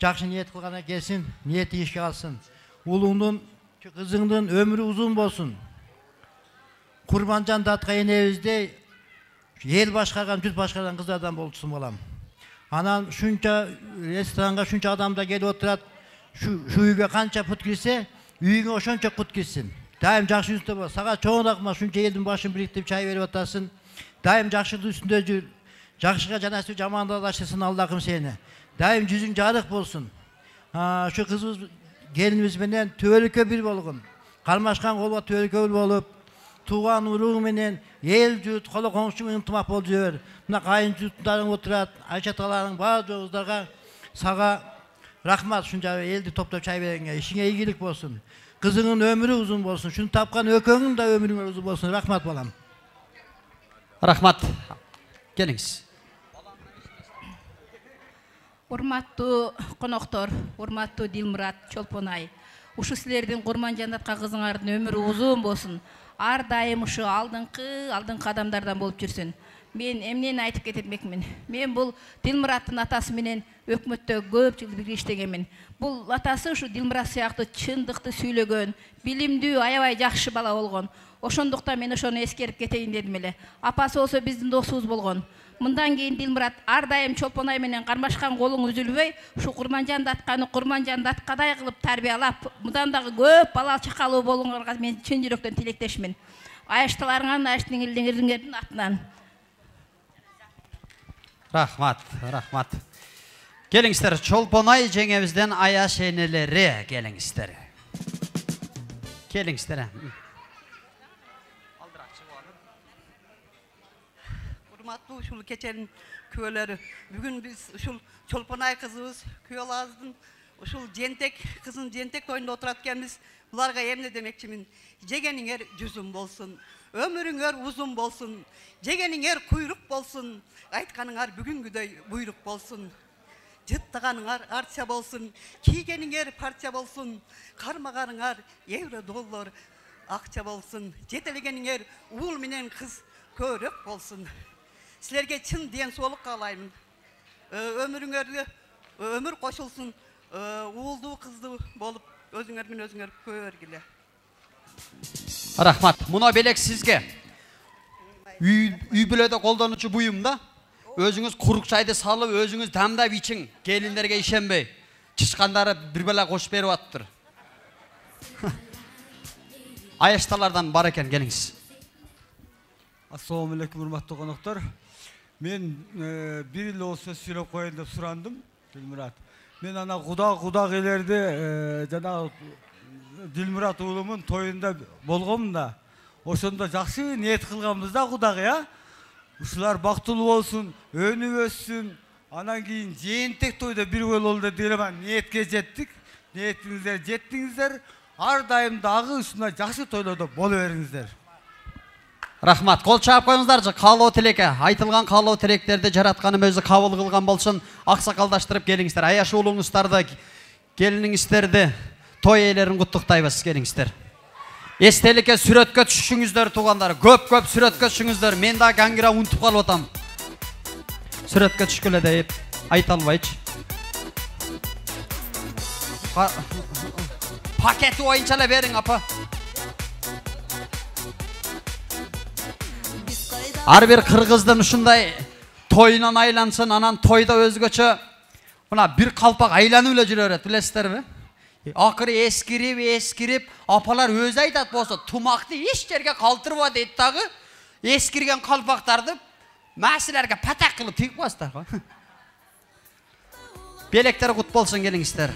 Speaker 20: жақсы ниет қылғана келсін, ниеті ешке алсын. Улуңдың, қызыңдың өмірі ұзын болсын. Құрбанжан датқа енебізде ел башқарған, жүз башқарған қыздардан болсын балам. Анан шунча ресторанға шунча адамда келіп отырады, шу үйге қанша пұт кірсе, үйіңе ошонча құт кірсін. Дайым жақсы үстінде бол. Саға чоң рахмат, шунча елдің башын біріктіп чай беріп отырсың. Дайым жақшылық үстінде жүр. Жақшыға жанасы жаманда дашысын Аллахым сені. Дайым жүзің жарық болсын. Шу қызымыз келініміз менен төбөлүккө бир болгон. Кармашкан колго төбөлүккө болуп, туган уруң менен эл жут, коло коңшу ынтымак болуп жүрөр. Мына кайын жуттарың отурат, Айшаталарың бар жооздарга сага Рахмат, шунча элди топтоп чай бергенге. Ишиңе ийгилик болсун. Кызыңын өмүрү узун болсун. Шуну тапкан өкөңүн да өмүрүңөр узун болсун. Рахмат балам.
Speaker 4: Рахмат. Келиңиз.
Speaker 18: Урматтуу коноктор, урматтуу Дилмурат Чолпонай. Ушу силердин Курманжандатка кызыңардын өмүрү узун болсун. Ар дайым ушу алдыңкы адамдардан болуп жүрсүн. Мен эмнени айтып кетмекмин. Мен бул Дилмураттын атасы менен өкмөттө көп жыл бирге иштегенмин. Бул атасы ушу Дилмурат сыяктуу чындыкты сүйлөгөн, билимдүү, аябай жакшы бала болгон. Ошондуктан мен ошону эскерип кетейин дедим эле. Апасы болсо биздин досубуз болгон. Мындан кийин Дилмурат ар дайым Чолпонай менен кармашкан колуң үзүлбөй, ушу Курманжандатканы Курманжандаткадай кылып тарбиялап, мындан дагы көп бала чакалуу болуңарга мен чын жүрөктөн тилектешмин. Аяшталарыңан, аяштыңыздын атынан.
Speaker 4: Рахмат, рахмат. Келиңиздер, Чолпонай жеңебизден аяш энелери келиңиздер. Келиңиздер.
Speaker 21: Урматтуу ушул кеченин күбөлөрү. Бүгүн биз ушул Чолпонай кызыбыз күбөлөбүздүн ушул жентек кызын жентек тоюнда отурат экенбиз. Буларга эмне демекчимин? Жегениңер жүзүм болсун, өмүрүңөр узун болсун, жегениңер куйрук болсун, айтканыңар бүгүнгүдөй буйрук болсун. Жыттаганыңар арча болсун, кийгениңер парча болсун, кармаганыңар евро, доллар, акча болсун, жетелегениңер уул менен кыз көрөк болсун. Силерге чын ден соолук каалайм. Өмүрүңөргө өмүр кошулсун, уулдуу кыздуу болуп өзүңөр менен өзүңөр көргүлө.
Speaker 4: Рахмат. Муна белек сизге. Үй бүлөдө колдонуучу буюм да. Өзүңүз курук чайды салып, өзүңүз дамдап ичиң. Келиндерге ишенбей. Чычкандары бир бала кош берип атыптыр. Аяшталардан бар экен, келиңиз.
Speaker 22: Ассаламу алейкум, урматтуу коноктор. Мен бир эле сөз сүйлөп коеюн деп сурандым, Дилмурат. Мен ана кудагелерди жана Дилмурат уулумун тоюнда болгонмун да. Ошондо жакшы ниет кылганбыз да Кудага. Ушулар бактылуу болсун, өнүп өссүн. Анан кийин жээнтек тойдо бир бололу деп делебан ниетке жеттик. Ниетиңиздер жеттиңиздер. Ар дайым дагы ушундай жакшы тойлордо боло бериңиздер.
Speaker 4: Рахмат. Кол чаап коюңуздарчы. Каалоо тилекке. Айтылган каалоо тилектерди жаратканым өзү кабыл кылган болсун. Аксакалдаштырып келиңиздер. Аяш уулуңуздарды, келиниңиздерди, той ээлерин куттуктайбыз, келиңиздер. Эстеликке сүрөткө түшүшүңүздөр туугандар. Көп сүрөткө түшүңүздөр. Мен да гангира унутуп калып атам. Сүрөткө түшкөлө деп айта албайчы. Пакети боюнча эле бериң, апа. Ар бир кыргыздын ушундай тоюнан айлансын, анан тойдо өзгөчө мына бир калпак айланып эле жүрө берет, билесиздерби? Акыры эскирип, апалар өзү айтат болсо, тумакты эч жерге калтырба дейт дагы. Эскирген калпактарды маселерге патак кылып тигип коесуздар го. Белектер кут болсун, келиңиздер.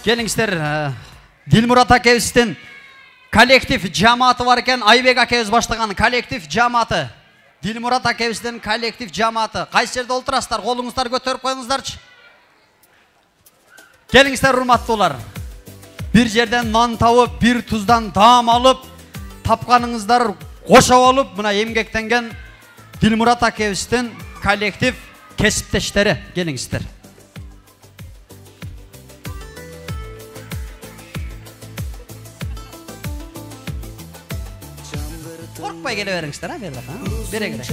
Speaker 4: Келиңиздер, Дилмурат акебиздин коллектив жамааты бар экен. Айбек акебиз баштаган коллектив жамааты. Дилмурат акебиздин коллектив жамааты. Кайсы жерде олтурасыздар? Колуңуздар көтөрүп коюңуздарчы. Келиңиздер, урматтуулар. Бир жерден нан табып, бир туздан таам алып, тапканыңыздар кошо болуп, мына эмгектенген Дилмурат акебиздин коллектив кесиптештери. Келиңиздер. Коркпай келе бериңиздер, а берле, бере келе.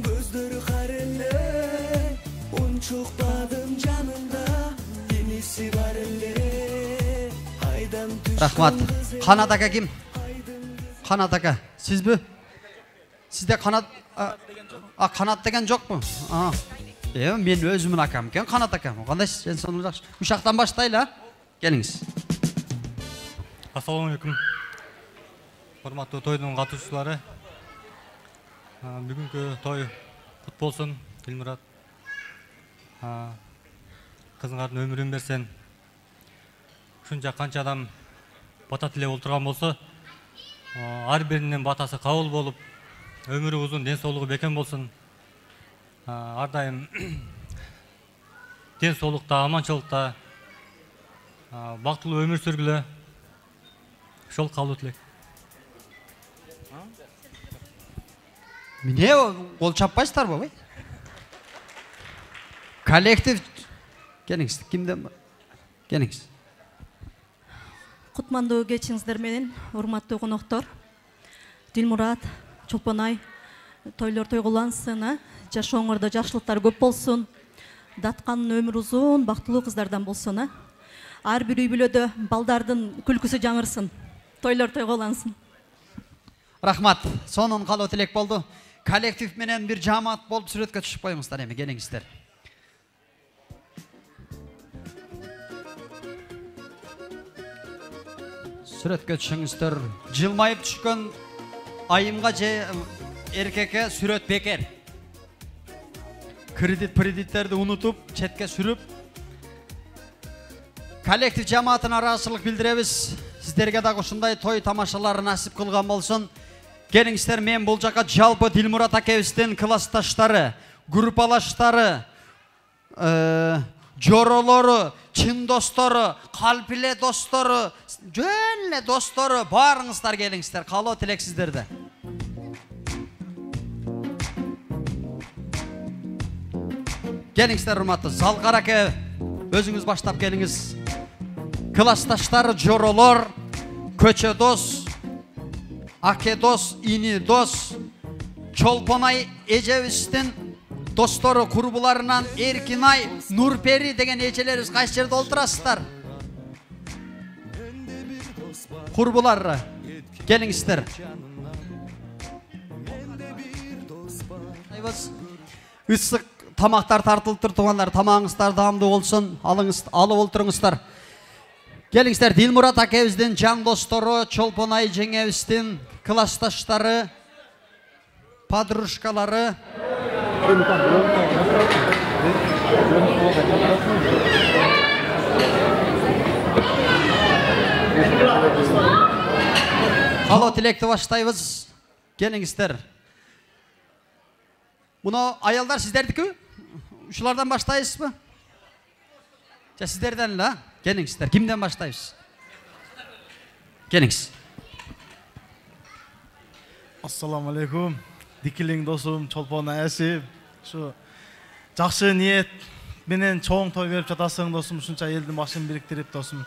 Speaker 14: Көздөрү кареле, унчуктадым жанында, иниси бар эле.
Speaker 4: Рахмат. Канат ака ким? Канат ака, сизби? Сизде канат канат деген жокпу? Мен өзүмүн акам экен, Канат акам. Кандай сонун жакшы. Ушактан баштайлы, келиңиз.
Speaker 23: Ассаламу алейкум. Урматтуу тойдун катышуулары. Бүгүнкү той кут болсун, Дилмурат. Кызыңардын өмүрүн берсен. ушунча канча адам бата тилеп отурган болсо, ар биринин батасы кабыл болуп, өмүрү узун, ден соолугу бекем болсун. Ар дайым ден соолукта, аманчылыкта, бактылуу өмүр сүргүлө. Ошол калуу тилек.
Speaker 4: Міне қол чаппайсыздар ба? Коллектив келіңіз. Кімден ба? Келіңіз.
Speaker 1: Кутмандуу кечиңиздер менен, урматтуу коноктор. Дилмурат, Чолпонай, тойлор тойгулансын, жашооңордо жакшылыктар көп болсун. Datkан өмүр узун, бактылуу кыздардан болсун. Ар бир үй бүлөдө балдардын күлкүсү жаңырсын. Тойлор тойгулансын.
Speaker 4: Рахмат. Сонун калуу тилек болду. Коллектив менен бир жамаат болуп сүрөткө түшүп коюңуздар эми, келиңиздер. Сүрөткө түшүңүздөр. Жылмайып түшкөн айымга же эркекке сүрөт бекер. Кредиттерди унутуп, четке сүрүп. Коллектив жамаатына ыраазычылык билдиребиз. Сиздерге дагы ушундай той тамашалары насип кылган болсун. Келиңиздер, мен бул жака жалпы Дилмурат акебиздин классташтары, группалаштары, жоролору, чын достору, калп эле достору, жөн эле достору, баарыңыздар келиңиздер. Калоо тилек сиздерде. Келиңиздер, урматтуу Залкар аке, өзүңүз баштап келиңиз. Классташтары, жоролор, көчө дос, аке дос, ини дос, Чолпонай эжебиздин достору, курбуларынан Эркинай, Нурпери деген эжелерибиз кайсы жерде олтурасыздар? Курбулар, келиңиздер. Ысык тамактар тартылып тур, туугандар, тамагыңыздар даамдуу болсун, алып олтуруңуздар. Келиңиздер, Дилмурат акебиздин жан достору, Чолпонай жеңебиздин классташтары, подружкалары. Калоо тилекти баштайбыз. Келиңиздер. Муну аялдар сиздердики? Ушулардан баштайсызбы? Же сиздерден эле? Келиңиздер. Кимден баштайбыз? Келиңиз.
Speaker 2: Ассаламу алейкум. Дикилиң досум Чолпонай эси. Ушу жакшы ниет менен чоң той берип жатасың досум. Ушунча элдин башын бириктирип досум.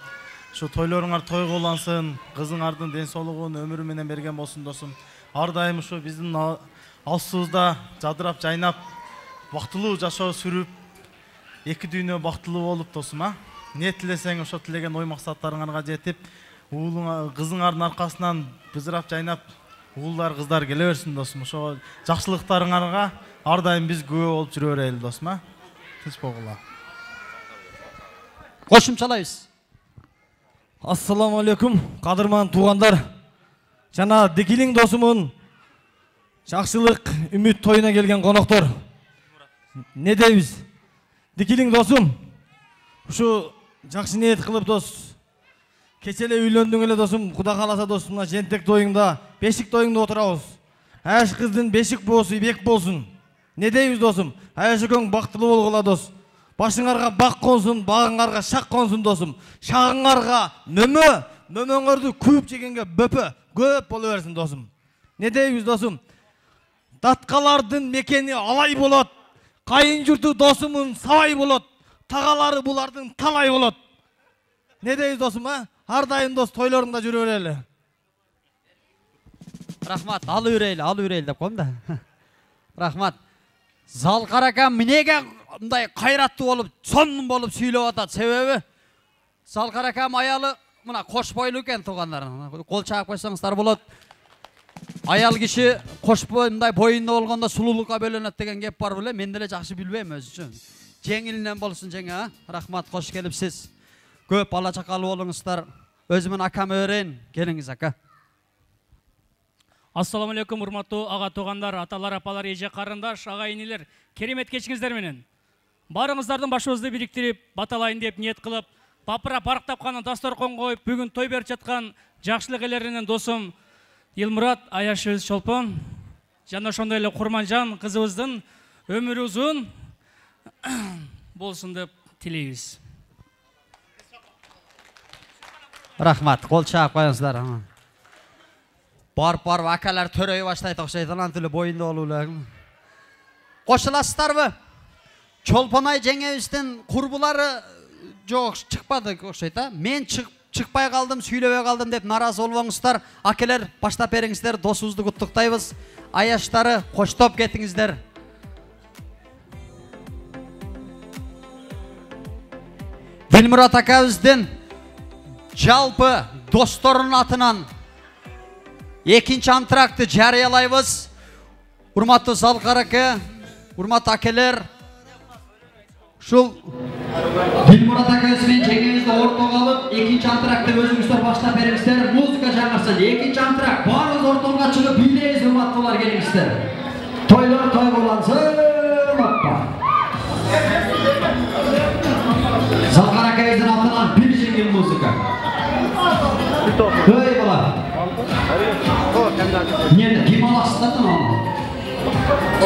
Speaker 2: Ушу тойлоруңар тойгулансын, кызыңардын ден соолугун өмүрү менен берген болсун досум. Ар дайым ушу биздин алсыбызда жадырап жайнап, бактылуу жашоо сүрүп, эки дүйнө бактылуу болуп досум, Ниет тилесең ошо тилеген ой максаттарыңарга жетип, кызыңардын аркасынан бызырап жайнап, уулдар, кыздар келе берсин досум. Ошо жакшылыктарыңарга ар дайым биз күбө болуп жүрө берели досум, Тынч болгула.
Speaker 4: Кошумчалайбыз.
Speaker 17: Ассаламу алейкум, кадырман туугандар. Жана Дикилиң досумун жакшылык, үмүт тоюна келген коноктор. Не дейбиз? Дикилиң досум, ушу жакшы ниет кылып дос, кече эле үйлөндүң эле досум, Кудай кааласа досум, мына жентек тоюңда, бешик тоюңда отурабыз. Аш кыздын бешик боосу бек болсун. Не дейбиз досум? Аяшыкөң бактылуу болгула дос. Башыңарга бак консун, багыңарга шак консун досум. Шагыңарга мөмө, мөмөңөрдү күйүп жегенге бөпө, көп боло берсин досум. Не дейбиз досум? Таткалардын мекени алай болот. Кайын журту досумун сабай болот. Тагалары булардын талай болот. Не дейбиз досум, Ар дайым дос тойлорунда жүрө берели.
Speaker 4: Рахмат, алып үрейли деп коем да. Рахмат. Залкар акам эмнеге мындай кайраттуу болуп, сонун болуп сүйлөп атат? Себеби Залкар акам аялы мына кош бойлуу экен туугандар. Кол чаап койсоңуздар болот. Аял киши кош мындай боюнда болгондо сулуулукка бөлөнөт деген кеп бар беле? Мен деле жакшы билбейм өзүчө. Жеңилинен болсун жеңе, Рахмат, кош келипсиз. Көп бала чакалуу болуңуздар. Өзүмүн акам өрен, келиңиз ака.
Speaker 7: Ассаламу алейкум, урматтуу ага туугандар, аталар, апалар, эже карындаш, ага инилер, керемет кечиңиздер менен. Барыңыздардын башыбызды бириктирип, баталайын деп ниет кылып, бапыра барктап кана дасторкон коюп бүгүн той берип жаткан жакшылык ээлеринин досум Дилмурат Аяшыбыз Чолпон жана ошондой эле Курманжан кызыбыздын өмүрү узун болсун деп тилейбиз.
Speaker 4: Рахмат, кол чаап коюңуздар. Барып акалар төрөй баштайт окшойт, анан тиле боюнда болуулар. Кошуласыздарбы? Чолпонай жеңебиздин курбулары жок чыкпады окшойт, а? Мен чыкпай калдым, сүйлөбөй калдым деп наразы болбоңуздар. Акелер баштап бериңиздер, досубузду куттуктайбыз. Аяштары коштоп кетиңиздер. Дилмурат акабыздын жалпы досторунун атынан экинчи антракты жарыялайбыз. Урматтуу Залкар аке, урматтуу акелер, ушул Дилмурат акабыз менен жеңебизди ортого алып, экинчи антракты өзүңүздөр баштап бериңиздер. Музыка жаңырсын. Экинчи антракт баарыбыз ортого чыгып бийлейбиз, урматтуулар, келиңиздер. Тойлор той болонсун. Залкар акабыздын атынан бир жеңил музыка. Ой бала. Не, ким аласыздар да мына? О,